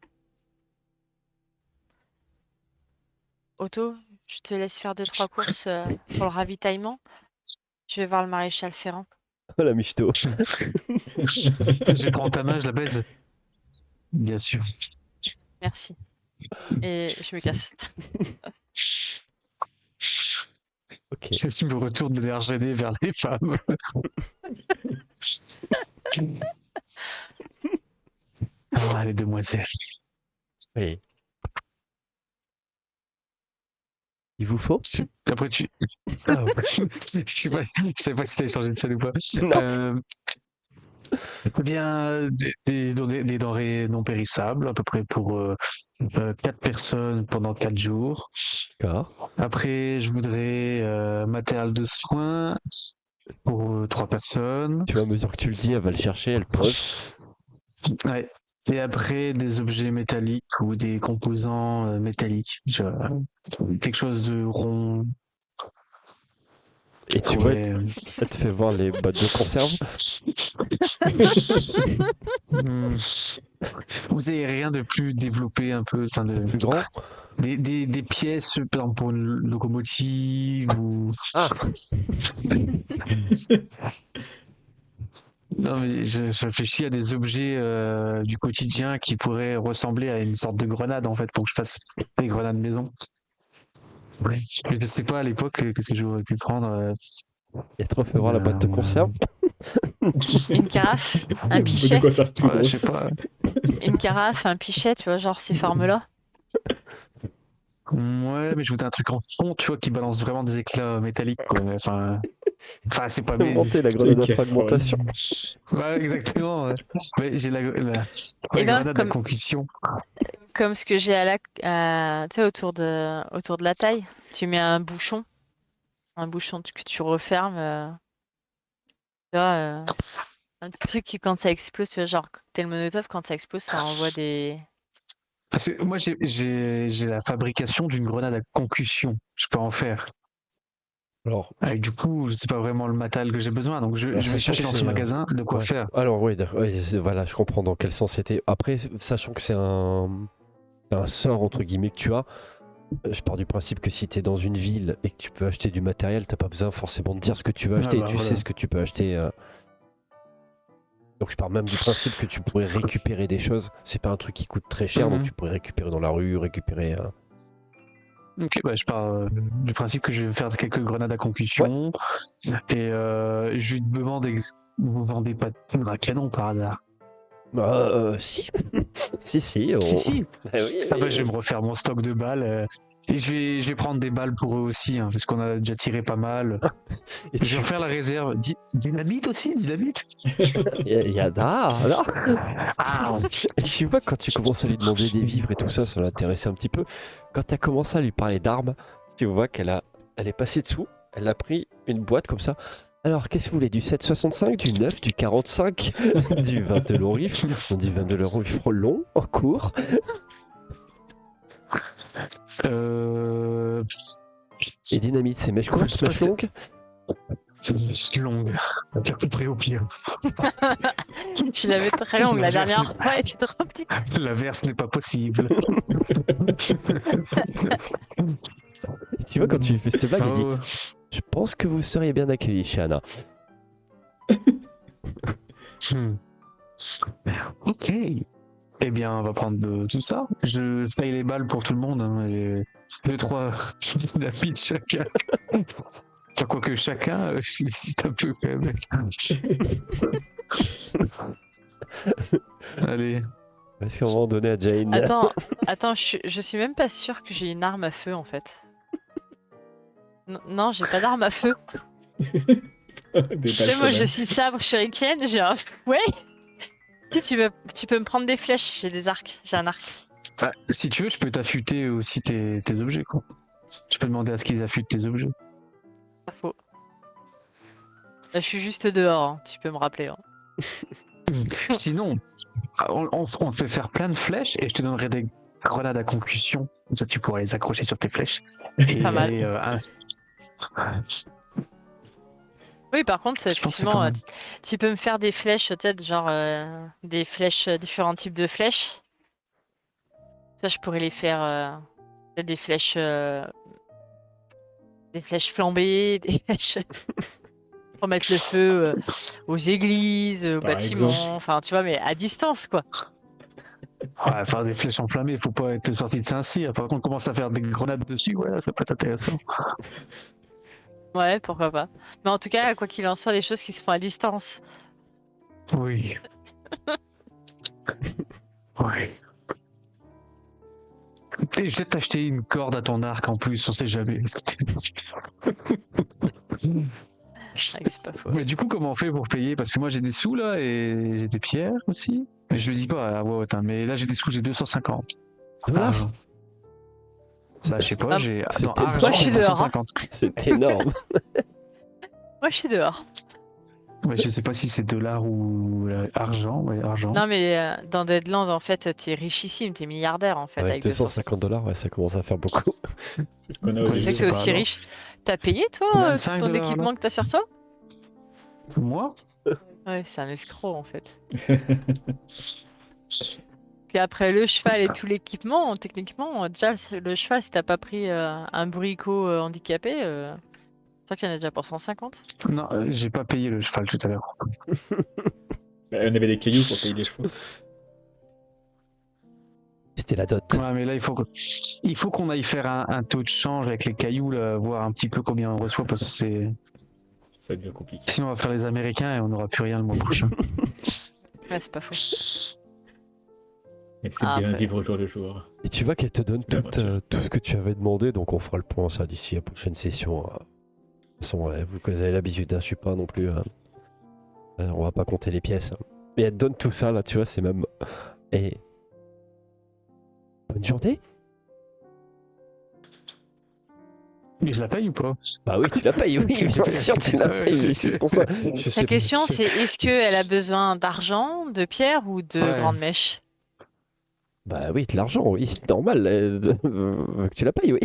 Otto, je te laisse faire 2-3 courses pour le ravitaillement. Je vais voir le maréchal Ferrand. Oh, la michto. Je prends ta main, je la baise. Bien sûr. Merci. Et je me casse. Ok. Je me retourne de l'air gêné vers les femmes. Ah, les demoiselles. Oui. Il vous faut Après, tu. Ah, ouais. Je sais pas si t'avais changé de scène ou pas. Non. Eh bien, des denrées non périssables, à peu près pour 4 personnes pendant 4 jours. D'accord. Après, je voudrais matériel de soins pour 3 personnes. Tu vois, à mesure que tu le dis, elle va le chercher, elle pose. Ouais. Et après, des objets métalliques ou des composants métalliques. Quelque chose de rond. Et tu vois, ça te fait voir les boîtes de conserve. Hmm. Vous avez rien de plus développé un peu, enfin de Plus grand. des pièces, par exemple pour une locomotive ou. Ah. Non mais je réfléchis à des objets du quotidien qui pourraient ressembler à une sorte de grenade en fait pour que je fasse des grenades maison. Ouais. Mais je sais pas à l'époque qu'est-ce que j'aurais pu prendre. Et te refait voir la boîte de conserve. Une carafe, un De pichet. quoi ça plus Ouais, je grosse. sais pas. Une carafe, un pichet, tu vois, genre ces formes-là. Ouais, mais je voudrais un truc en fond, tu vois, qui balance vraiment des éclats métalliques, quoi. Enfin, c'est pas mes. Inventer la grenade à casseroles. fragmentation. Ouais, exactement. Ouais. Mais j'ai la Eh ben, grenade à comme- concussion. Comme ce que j'ai tu sais, autour de la taille. Tu mets un bouchon que tu refermes. Tu vois, un petit truc qui, quand ça explose, tu vois, genre cocktail Molotov, quand ça explose, ça envoie des. Parce que moi, j'ai la fabrication d'une grenade à concussion. Je peux en faire. Alors, Et du coup, c'est pas vraiment le matériel que j'ai besoin. Donc, je vais sachant chercher que dans ce c'est, magasin de quoi ouais. faire. Alors oui, d'accord. Ouais, voilà, je comprends dans quel sens c'était. Après, sachant que c'est un sort entre guillemets que tu as, je pars du principe que si tu es dans une ville et que tu peux acheter du matériel, t'as pas besoin forcément de dire ce que tu veux Ouais, acheter. bah, Tu voilà. sais ce que tu peux acheter. Donc je pars même du principe que tu pourrais récupérer des choses. C'est pas un truc qui coûte très cher, donc Mhm. tu pourrais récupérer dans la rue, récupérer. Ok, bah, je pars du principe que je vais faire quelques grenades à concussion. Et je lui demande vous vendez pas de poudre à canon par hasard? Si. si. Si, si. Eh oui, Ah oui, bah, je oui. vais me refaire mon stock de balles. Et je vais prendre des balles pour eux aussi, hein, parce qu'on a déjà tiré pas mal. Et Je vais tu... refaire la réserve. Dynamite aussi, dynamite. Il y a là. Ah, Et tu vois, quand tu commences à lui demander des vivres et tout ça, ça l'intéressait un petit peu. Quand tu as commencé à lui parler d'armes, tu vois elle est passée dessous, elle a pris une boîte comme ça. Alors, qu'est-ce que vous voulez? Du 7,65, du 9, du 45, du 22 long rifle, du 22 long rifle long, en cours. Et dynamite, c'est mèche courte, Ça, mèche c'est- longue? c'est longue. À peu près au pire. Je l'avais très longue la dernière fois, elle était trop petite. L'inverse n'est pas possible. Et tu vois, quand tu lui fais cette blague, il dit Oh, je pense que vous seriez bien accueilli chez Anna. Ok. Eh bien, on va prendre tout ça. Je paye les balles pour tout le monde. Hein, et 2-3 dynamites chacun. Enfin, quoique chacun, j'hésite un peu quand même. Allez. Est-ce qu'on va en donner à Jane? Attends, je suis même pas sûre que j'ai une arme à feu en fait. Non, j'ai pas d'arme à feu. Tu sais, moi je suis sabre shuriken, j'ai un fouet. Si tu peux me prendre des flèches, j'ai des arcs, j'ai un arc. Bah, si tu veux, je peux t'affûter aussi tes objets, quoi. Tu peux demander à ce qu'ils affûtent tes objets. Pas faux. Là, je suis juste dehors, hein, tu peux me rappeler. Hein. Sinon, on te fait faire plein de flèches et je te donnerai des grenades à concussion. Comme ça, tu pourras les accrocher sur tes flèches. Et, Pas mal. Oui, par contre, Je pense que c'est pas effectivement, mal. tu peux me faire des flèches, peut-être, genre des flèches, différents types de flèches. Ça, je pourrais les faire T'as des flèches flambées, des flèches pour mettre le feu aux églises, aux Par bâtiments, exemple. enfin tu vois, mais à distance quoi. Ouais, faire des flèches enflammées, faut pas être sorti de Saint-Cyr. Par contre, on commence à faire des grenades dessus, ouais, ça peut être intéressant. Ouais, pourquoi pas. Mais en tout cas, quoi qu'il en soit, des choses qui se font à distance. Oui. Ouais. Et je vais peut-être t'acheter une corde à ton arc en plus, on sait jamais. Ouais, c'est pas faux. Mais du coup, comment on fait pour payer? Parce que moi j'ai des sous là et j'ai des pierres aussi. Mais je le dis pas à voix haute, hein, mais là j'ai des sous, j'ai 250. Dollars Argent. Bah je sais pas, Ah, j'ai. c'est Non, énorme. argent, Moi, je suis dehors, hein. 250. C'est énorme. Moi, je suis dehors. Ouais, je sais pas si c'est dollars ou argent, ouais, argent. Non, mais dans Deadlands, en fait, t'es richissime, t'es milliardaire en fait Avec avec 250 dollars, ouais, ça commence à faire beaucoup. C'est ce qu'on a au Ouais, Tu sais début. que t'es je sais aussi pas, riche. T'as payé toi tout 25 ton $, équipement là. que t'as sur toi? Moi? Ouais, c'est un escroc en fait. Puis après le cheval et tout l'équipement, techniquement, déjà le cheval, si t'as pas pris un bourricot handicapé, je crois qu'il y en a déjà pour 150. Non, j'ai pas payé le cheval tout à l'heure. Bah, on avait des cailloux pour payer les chevaux. C'était la dot. Ouais, mais là il faut qu'on aille faire un taux de change avec les cailloux, là, voir un petit peu combien on reçoit parce que c'est. Ça devient compliqué. Sinon on va faire les Américains et on n'aura plus rien le mois prochain. Ouais, c'est pas faux. Et c'est Ah, bien ouais. vivre au jour le jour. Et tu vois qu'elle te donne La tout, voiture. tout ce que tu avais demandé, donc on fera le point ça d'ici la prochaine session. De toute façon, ouais, vous avez l'habitude, hein, je suis pas non plus. On va pas compter les pièces. Et elle te donne tout ça là, tu vois, c'est même. Et. Bonne journée. Mais je la paye ou pas? Bah oui, tu la payes, oui, bien sûr, tu la Ouais, payes. C'est pour ça. Je sais La question, c'est est-ce qu'elle a besoin d'argent, de pierre ou de Ouais. grandes mèches? Bah oui, de l'argent, oui, c'est normal que tu la payes, oui.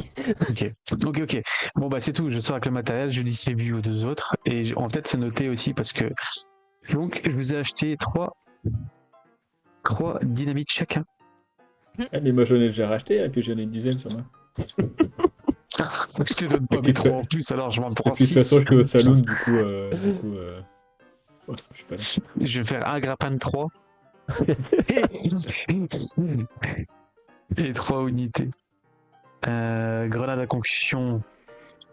Ok. Bon bah c'est tout, je sors avec le matériel, je distribue aux deux autres et on va peut-être se noter aussi parce que donc je vous ai acheté trois dynamites chacun. Ah, mais moi j'en ai déjà racheté, et puis j'en ai une dizaine sur moi. Je te donne pas Et mes puis, trois en plus, alors je m'en Et prends puis de toute façon, 6. je vais au saloon, du coup. Oh, je suis pas là. Je vais faire un grappin de 3. Et 3 unités. Grenade à concussion.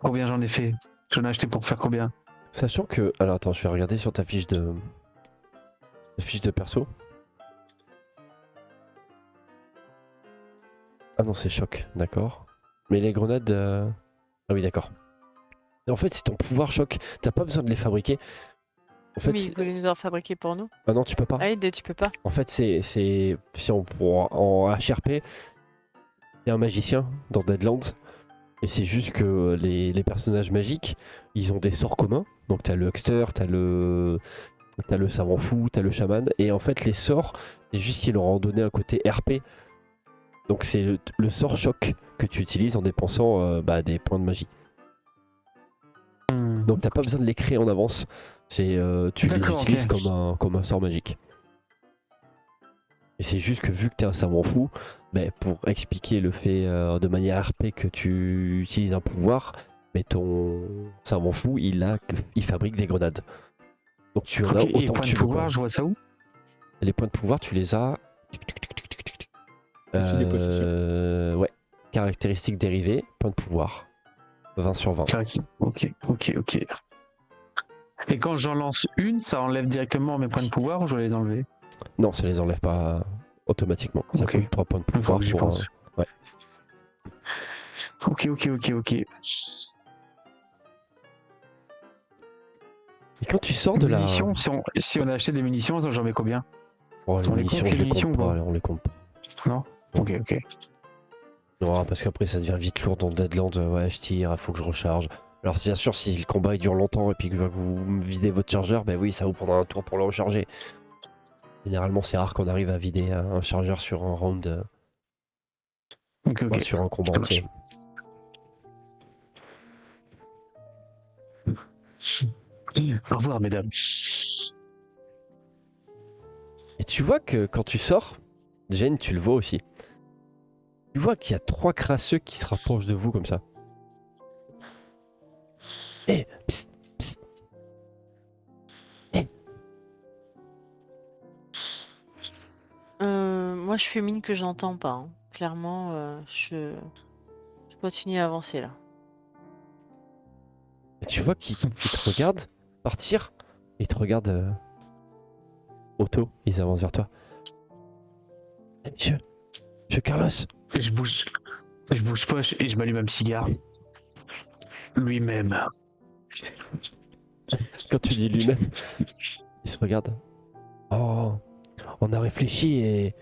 Combien j'en ai fait? J'en ai acheté pour faire combien? Sachant que. Alors attends, je vais regarder sur ta fiche de. Ta fiche de perso. Ah non, c'est choc, d'accord. Mais les grenades. Ah oui, d'accord. En fait, c'est ton pouvoir choc. T'as pas besoin de les fabriquer. En fait, Mais ils voulaient nous en fabriquer pour nous. ah non, tu peux pas. Ah oui, tu peux pas. En fait, c'est si on en HRP, il y a un magicien dans Deadlands. Et c'est juste que les personnages magiques, ils ont des sorts communs. Donc t'as le huckster, t'as le savant fou, t'as le chaman. Et en fait, les sorts, c'est juste qu'ils leur ont donné un côté RP. Donc c'est le sort choc que tu utilises en dépensant des points de magie. Donc t'as pas besoin de les créer en avance. C'est tu les D'accord, utilises ok. comme un sort magique. Et c'est juste que vu que t'es un savant fou, pour expliquer le fait de manière RP que tu utilises un pouvoir, mais ton savant fou, il fabrique des grenades. Donc tu en as Et autant que point tu de veux. pouvoir, Quoi. je vois ça où? Les points de pouvoir, tu les as. Issu des possessions. Ouais. Caractéristiques dérivées, points de pouvoir. 20 sur 20. Ok. Et quand j'en lance une, ça enlève directement mes points de pouvoir ou je dois les enlever? Non, ça les enlève pas automatiquement. Ça Ok. coûte 3 points de Il faut pouvoir que j'y pour. pense. Ouais. Ok. Et quand tu sors de la. Munitions, si on a acheté des munitions, j'en mets combien? Oh, les On les munitions, compte, je les les munitions, compte pas, quoi. on les compte pas. Non? Ok. Non, parce qu'après ça devient vite lourd dans Deadlands. Ouais, je tire, il faut que je recharge. Alors, bien sûr, si le combat il dure longtemps et puis que je vois que vous videz votre chargeur, oui, ça vous prendra un tour pour le recharger. Généralement, c'est rare qu'on arrive à vider un chargeur sur un round, Ok. sur un combat Ça entier. Au revoir, mesdames. Et tu vois que quand tu sors, Jane, tu le vois aussi. Tu vois qu'il y a 3 crasseux qui se rapprochent de vous comme ça. Eh, psst, psst. Moi, je fais mine que j'entends pas, hein. Clairement, je continue à avancer là. Et tu vois qu'ils te regardent partir. Ils te regardent auto. Ils avancent vers toi. Eh, monsieur Carlos. Et je bouge pas et je m'allume un petit cigare. Lui-même. Quand tu dis lui-même, il se regarde. Oh, on a réfléchi et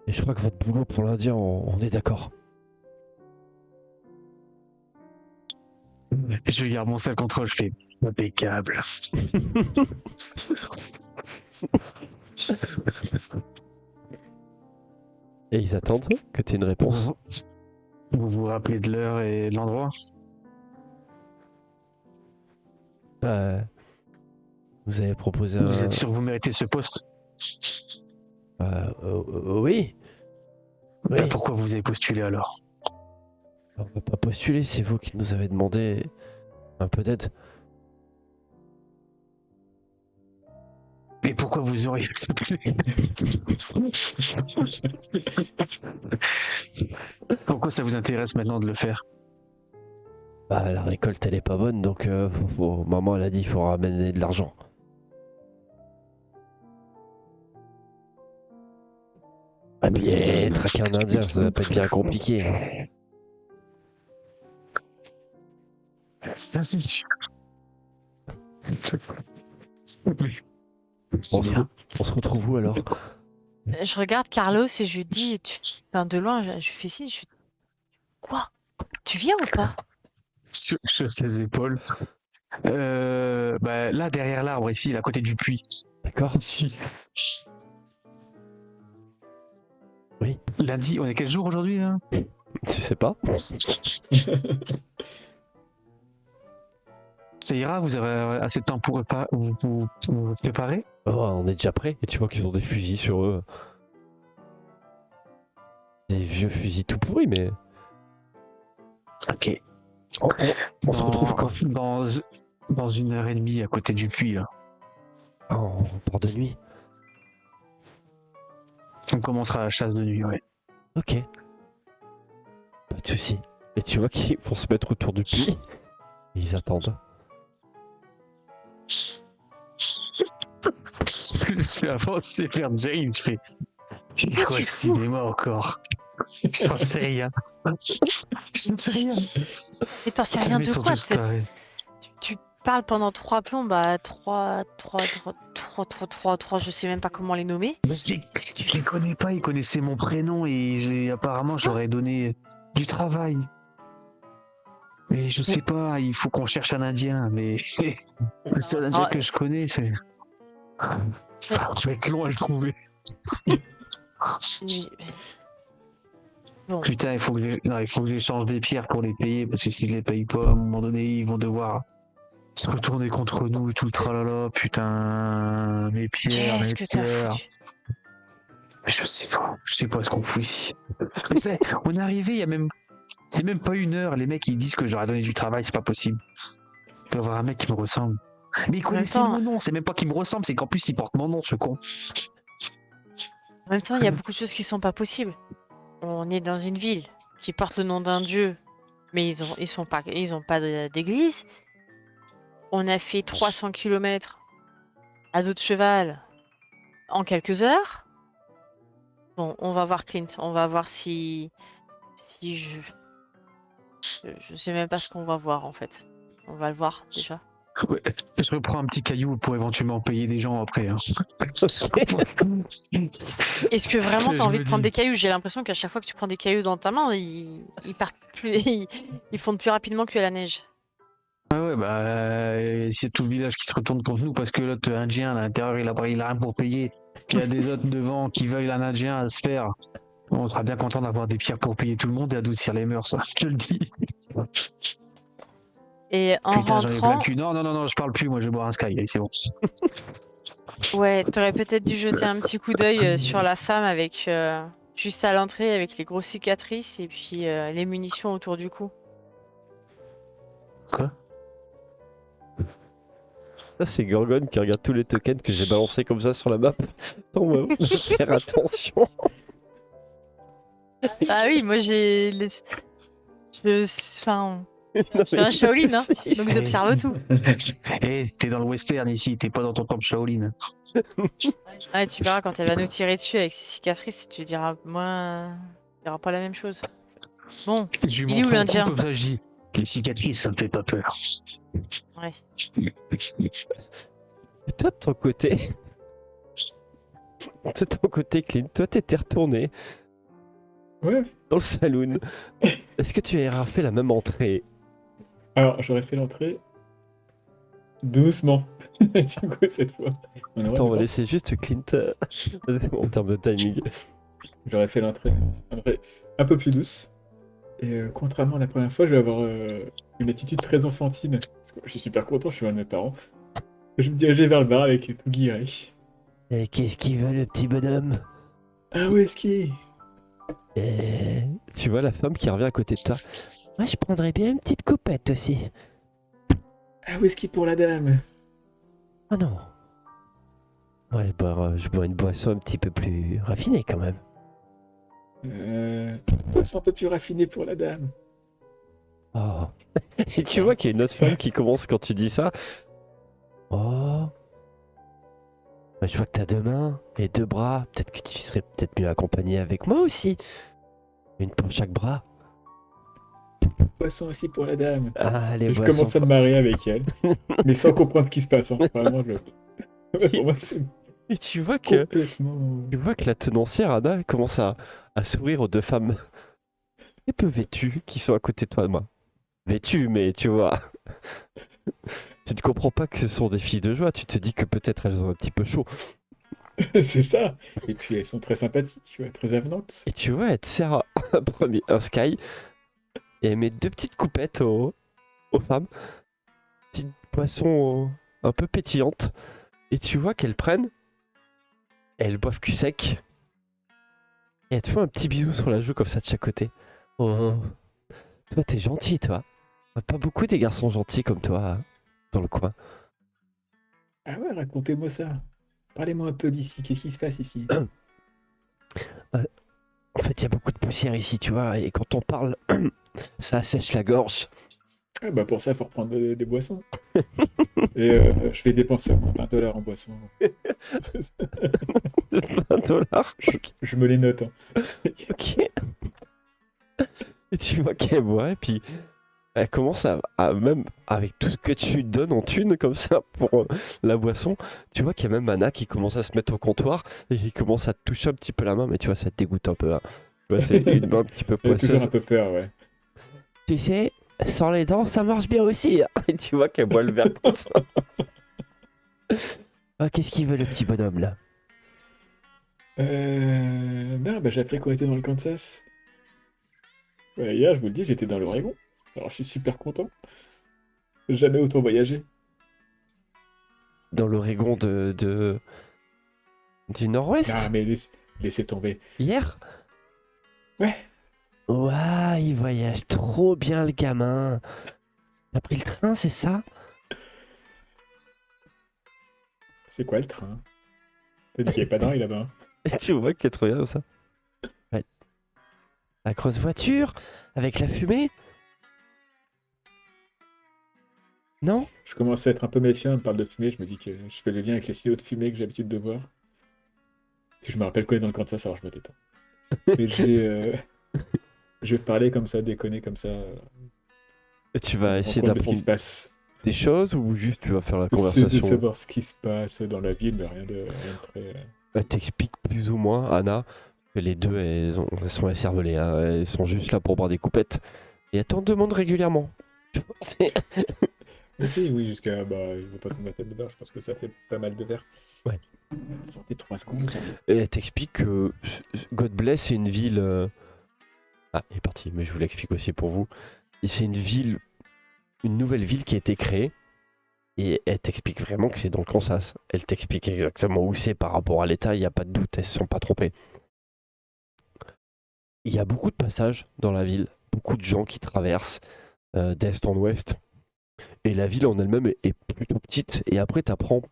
je crois que votre boulot pour l'Indien, on est d'accord. Et je garde mon sac contrôle, je fais impeccable. Et ils attendent que tu aies une réponse. Vous vous rappelez de l'heure et de l'endroit? Vous avez proposé Vous êtes sûr que vous méritez ce poste? Oui. Oui. Bah, pourquoi vous avez postulé alors? On va pas postuler, c'est vous qui nous avez demandé un peu d'aide. Et pourquoi vous auriez accepté? Pourquoi ça vous intéresse maintenant de le faire? Bah la récolte elle est pas bonne donc maman elle a dit il faut ramener de l'argent. Ah bien traquer un indien ça va pas être bien compliqué. Ça c'est sûr. On se retrouve où alors? Je regarde Carlos et je lui dis, enfin, de loin, je fais signe, je fais quoi? Tu viens ou pas? Je hausse les épaules. Bah, là derrière l'arbre ici, là, à côté du puits. D'accord. Ici. Oui. Lundi, on est quel jour aujourd'hui là? Tu sais pas? Ça ira, vous avez assez de temps pour vous préparer? Oh, on est déjà prêt. Et tu vois qu'ils ont des fusils sur eux. Des vieux fusils tout pourris mais... Ok. On se retrouve quand? Dans 1h30 à côté du puits là. En port de nuit. On commencera la chasse de nuit, ouais. Ok. Pas de soucis. Et tu vois qu'ils vont se mettre autour du puits. Et ils attendent. Je fais avancer vers Jane, je fais. Qu'est-ce que tu fous? Cinéma encore. J'en sais rien. J'en sais rien. Mais t'en sais rien Jamais de sur quoi? tout ce taré. Tu parles pendant 3 plombs, bah 3, je sais même pas comment les nommer. Je les connais pas, ils connaissaient mon prénom et apparemment j'aurais donné du travail. Mais je sais pas, il faut qu'on cherche un indien, mais le seul indien que je connais, c'est. Ça va être long à le trouver. Bon, Putain, il faut que j'échange des pierres pour les payer, parce que si je les paye pas, à un moment donné, ils vont devoir se retourner contre nous et tout le tralala. Putain, mes pierres, qu'est-ce mes que t'as pierres. foutu? Mais je sais pas ce qu'on fout ici. Mais on est arrivé, il y a même pas 1 heure, les mecs ils disent que j'aurais donné du travail, c'est pas possible. Il peut y avoir un mec qui me ressemble. Mais il connaissait temps, mon nom, c'est même pas qu'il me ressemble, c'est qu'en plus il porte mon nom, ce con. En même temps, il y a beaucoup de choses qui sont pas possibles. On est dans une ville qui porte le nom d'un dieu, mais ils ont pas d'église. On a fait 300 km à dos de cheval en quelques heures. Bon, on va voir Clint, on va voir si je sais même pas ce qu'on va voir en fait. On va le voir déjà. Ouais, je reprends un petit caillou pour éventuellement payer des gens après. Hein. Est-ce que vraiment Je t'as envie me de prendre dis. des cailloux? J'ai l'impression qu'à chaque fois que tu prends des cailloux dans ta main, ils partent plus, ils fondent plus rapidement que la neige. Ah ouais, bah, c'est tout le village qui se retourne contre nous parce que l'autre indien à l'intérieur il a rien pour payer. Puis il y a des autres devant qui veulent un indien à se faire. On sera bien content d'avoir des pierres pour payer tout le monde et adoucir les mœurs, ça, je te le dis. Et en Putain, j'en ai plein rentrant, le cul. Non, je parle plus, moi je vais boire un Sky, allez, c'est bon. ouais, t'aurais peut-être dû jeter un petit coup d'œil sur la femme avec juste à l'entrée avec les grosses cicatrices et puis les munitions autour du cou. Quoi? Ça, c'est Gorgon qui regarde tous les tokens que j'ai balancés comme ça sur la map. On va faire attention. Ah oui, moi j'ai les... Enfin, je suis un Shaolin, hein, donc j'observe tout. T'es dans le western ici, t'es pas dans ton propre Shaolin. Ouais, tu verras quand elle va nous tirer dessus avec ses cicatrices, tu diras, moi, il n'y aura pas la même chose. Bon, Je lui il est où montre un l'Indien coup comme ça, je dis les cicatrices, ça me fait pas peur. Ouais. Et toi, de ton côté, Clint, toi, t'étais retourné Ouais. dans le saloon. Est-ce que tu aurais fait la même entrée? Alors, j'aurais fait l'entrée doucement. Du coup, cette fois. Attends, on va laisser juste Clint en termes de timing. J'aurais fait l'entrée un peu plus douce. Et contrairement à la première fois, je vais avoir une attitude très enfantine. Parce que je suis super content, je suis loin de mes parents. Je vais me diriger vers le bar avec tout guiré. Et qu'est-ce qu'il veut, le petit bonhomme? Un whisky. Et tu vois la femme qui revient à côté de toi. Moi, je prendrais bien une petite coupette aussi. Un whisky pour la dame. Oh non. Ouais, je bois une boisson un petit peu plus raffinée quand même. Boisson un peu plus raffinée pour la dame. Oh. Et tu vois qu'il y a une autre femme qui commence quand tu dis ça. Oh. Bah, je vois que t'as 2 mains et 2 bras. Peut-être que tu serais peut-être mieux accompagné avec moi aussi. Une pour chaque bras. Boisson aussi pour la dame. Ah, les Et je boissons. commence à me marrer avec elle. Mais sans comprendre ce qui se passe. Hein. Vraiment, pour moi, c'est Et tu vois que complètement... la tenancière, Anna, commence à sourire aux 2 femmes un peu vêtues qui sont à côté de toi. Moi. Vêtues, mais tu vois. Tu ne comprends pas que ce sont des filles de joie. Tu te dis que peut-être elles ont un petit peu chaud. C'est ça. Et puis, elles sont très sympathiques, tu vois, très avenantes. Et tu vois, elle te sert un Sky et elle met 2 petites coupettes aux femmes. Petites boissons un peu pétillantes. Et tu vois qu'elles prennent, elles boivent cul sec. Et elles te font un petit bisou sur la joue comme ça de chaque côté. Oh, toi t'es gentil, toi. Pas beaucoup des garçons gentils comme toi dans le coin. Ah ouais, racontez-moi ça. Parlez-moi un peu d'ici. Qu'est-ce qui se passe ici? En fait, il y a beaucoup de poussière ici, tu vois, et quand on parle, ça assèche la gorge. Ah bah pour ça, il faut reprendre des boissons. Et je vais dépenser moi, $20 en boissons. $20. Je me les note. Hein. Ok. Et tu vois qu'elle boit, et puis elle commence à même, avec tout ce que tu lui donnes en thune, comme ça, pour la boisson, tu vois qu'il y a même Anna qui commence à se mettre au comptoir, et qui commence à te toucher un petit peu la main, mais tu vois, ça te dégoûte un peu. Hein. Tu vois, c'est une main un petit peu J'ai toujours poisseuse. un peu peur, ouais. Tu sais, sans les dents, ça marche bien aussi. Hein. Et tu vois qu'elle boit le verre comme ça. Ah, qu'est-ce qu'il veut, le petit bonhomme, là? Non, bah j'ai appris qu'on était dans le Kansas. Ouais, hier, je vous le dis, j'étais dans l'Oregon. Alors je suis super content. Jamais autant voyagé. Dans l'Oregon du Nord-Ouest? Non, mais laissez tomber. Hier? Ouais. Ouah, il voyage trop bien, le gamin. T'as pris le train, c'est ça? C'est quoi le train? T'as dit qu'il n'y avait pas de rail là-bas. Hein. Et tu vois qu'il est trop bien comme ça. Ouais. La grosse voiture, avec la fumée? Non? Je commence à être un peu méfiant, on me parle de fumée, je me dis que je fais le lien avec les stylos de fumée que j'ai l'habitude de voir. Puis je me rappelle qu'on est dans le Kansas, alors je me détends. Mais je vais parler comme ça, déconner comme ça. Et tu vas En essayer compte de ce qui d'apprendre se passe. des choses ou juste tu vas faire la Essayer de conversation? savoir ce qui se passe dans la ville, mais rien de très... Elle t'explique plus ou moins, Anna, que les deux, elles sont écervelées. Hein. Elles sont juste là pour boire des coupettes. Et elles t'en demandent régulièrement. Tu vois, Ok, oui, jusqu'à... Bah, je vais passer ma tête de verre, je pense que ça fait pas mal de verres. Ouais. Sortez 3 secondes. Et elle t'explique que God Bless, c'est une ville... Ah, il est parti, mais je vous l'explique aussi pour vous. Et c'est une nouvelle ville qui a été créée. Et elle t'explique vraiment que c'est dans le Kansas. Elle t'explique exactement où c'est par rapport à l'état, il n'y a pas de doute, elles se sont pas trompées. il y a beaucoup de passages dans la ville, beaucoup de gens qui traversent d'est en ouest. Et la ville en elle-même est plutôt petite. Et après, t'apprends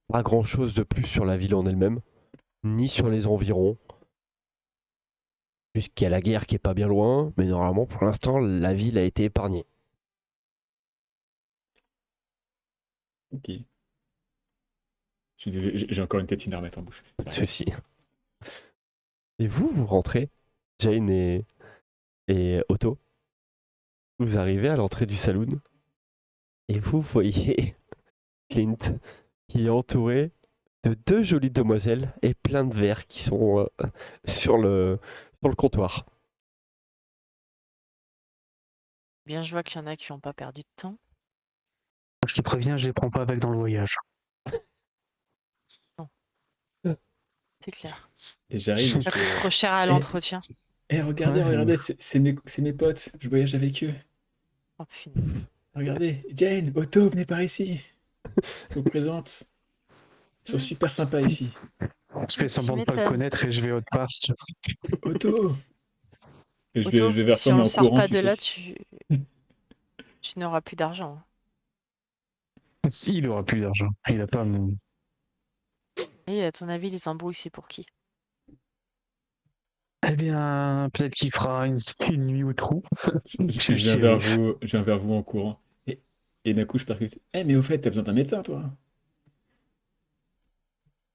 pas grand-chose de plus sur la ville en elle-même, ni sur les environs. Puisqu'il y a la guerre qui est pas bien loin, mais normalement, pour l'instant, la ville a été épargnée. Ok. Je suis désolé, j'ai encore une tétine à remettre en bouche. Ceci. Et vous rentrez, Jane et Otto. Vous arrivez à l'entrée du saloon et vous voyez Clint qui est entouré de 2 jolies demoiselles et plein de verres qui sont sur le comptoir. Bien, je vois qu'il y en a qui n'ont pas perdu de temps. Je te préviens, je les prends pas avec dans le voyage. C'est clair. Et j'arrive et je Ça coûte fais, trop cher à l'entretien. regardez, Ouais. regardez, c'est mes potes, je voyage avec eux. Oh, punaise. Regardez, Jane, Otto, venez par ici. Je vous présente. Ils sont super sympas ici. Je fais Tu semblant de pas le m'étonnes. connaître et je vais autre part. Otto! Et Otto, je vais vers si toi, on mais ne en sort courant, pas tu de sais. là, tu n'auras plus d'argent. Si, il aura plus d'argent. Il a pas mon. Et à ton avis, les embrouilles, c'est pour qui? Eh bien, peut-être qu'il fera une nuit au trou. Je viens vers vous, je viens vers vous en courant. Et d'un coup, je percute. Eh, mais au fait, t'as besoin d'un médecin, toi?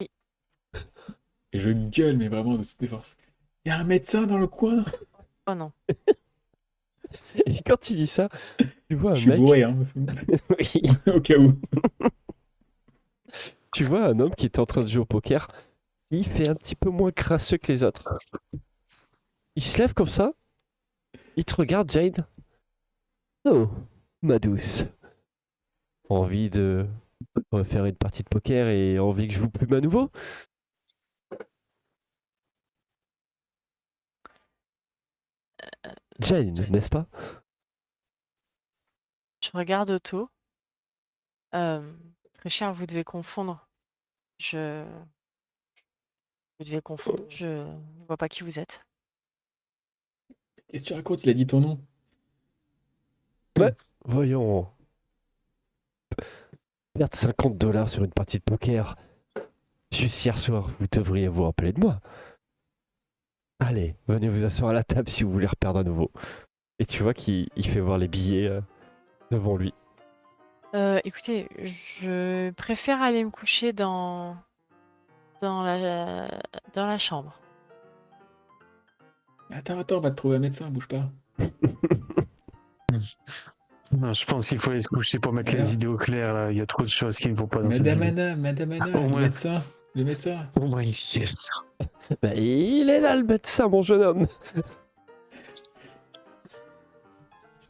Oui. Et je gueule, mais vraiment de toutes mes forces. Il y a un médecin dans le coin? Oh non. Et quand tu dis ça, tu vois Je un suis mec. bourré, hein, Oui. au cas où. Tu vois un homme qui est en train de jouer au poker. Il fait un petit peu moins crasseux que les autres. Il se lève comme ça. Il te regarde, Jane. Oh, ma douce. Envie de refaire une partie de poker et envie que je joue plus à nouveau? Jane, n'est-ce pas? Je regarde Otto. Très cher, vous devez confondre. Je... Vous devez confondre. Je ne vois pas qui vous êtes. Qu'est-ce que tu racontes? Il a dit ton nom. Ouais. Voyons. Perdre $50 sur une partie de poker. Juste hier soir, vous devriez vous rappeler de moi. Allez, venez vous asseoir à la table si vous voulez reperdre à nouveau. Et tu vois qu'il fait voir les billets devant lui. Écoutez, je préfère aller me coucher dans la chambre. Attends, on va te trouver un médecin, bouge pas. Non, je pense qu'il faut aller se coucher pour mettre Alors les idées au clair. Là. Il y a trop de choses qui ne vont pas dans cette vie. Madame Anna, Au le moins. médecin, le médecin. Au moins une sieste. Bah, il est là le médecin, mon jeune homme.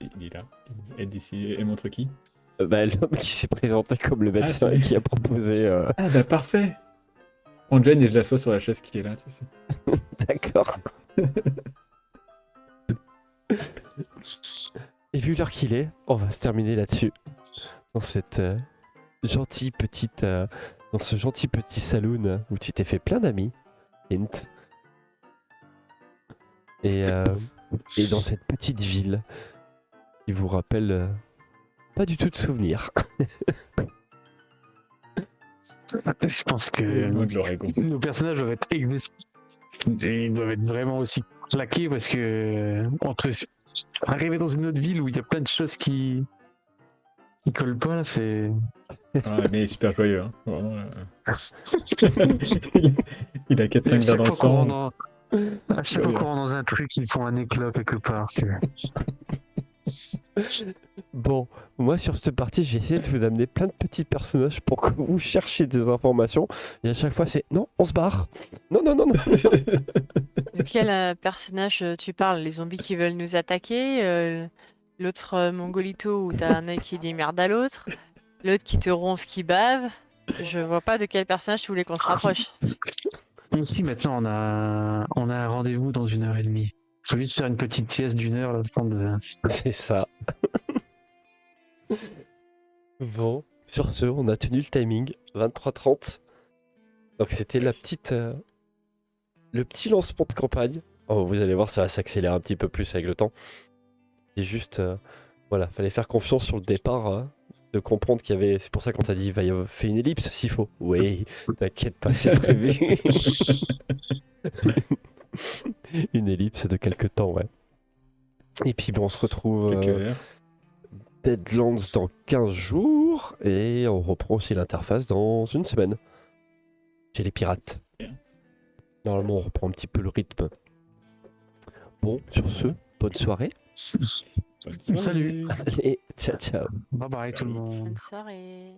Il est là. Elle décide, elle montre qui? Bah, l'homme qui s'est présenté comme le médecin c'est et lui. qui a proposé. Ah bah parfait. Je prends Jane et je l'assois sur la chaise qui est là, tu sais. D'accord. Et vu l'heure qu'il est, on va se terminer là-dessus. Dans cette gentille petite. Dans ce gentil petit saloon où tu t'es fait plein d'amis. Hint. Et dans cette petite ville qui vous rappelle pas du tout de souvenirs. Je pense que Loin de l'Oregon. nos personnages doivent être ils doivent être vraiment aussi claqués parce que entre arriver dans une autre ville où il y a plein de choses qui collent pas là, c'est Ah, mais il est super joyeux, hein. Vraiment, il a 4-5 verres dans le sang. À chaque fois qu'on rentre dans un truc, ils font un éclat quelque part. Bon, moi sur cette partie, j'ai essayé de vous amener plein de petits personnages pour que vous cherchiez des informations. Et à chaque fois, c'est non, on se barre. Non. De quel personnage tu parles? Les zombies qui veulent nous attaquer? L'autre mongolito où t'as un œil qui dit merde à l'autre? L'autre qui te ronfle, qui bave? Je vois pas de quel personnage tu voulais qu'on se rapproche. Ici, maintenant, on a un rendez-vous dans 1h30. Faut juste faire une petite sieste d'1 heure, là, le temps de... C'est ça. Bon, sur ce, on a tenu le timing, 23h30. Donc c'était le petit lancement de campagne. Oh, vous allez voir, ça va s'accélérer un petit peu plus avec le temps. C'est juste, voilà, fallait faire confiance sur le départ, de comprendre qu'il y avait. C'est pour ça qu'on t'a dit, fais une ellipse s'il faut. Oui, t'inquiète pas, c'est prévu. Une ellipse de quelques temps, ouais. Et puis on se retrouve Quelques heures. Deadlands dans 15 jours et on reprend aussi l'interface dans une semaine. Chez les pirates. Normalement, on reprend un petit peu le rythme. Bon, sur ce, bonne soirée. Bonne Salut. soirée. Allez, ciao, ciao. Bye bye tout le monde. Bonne soirée.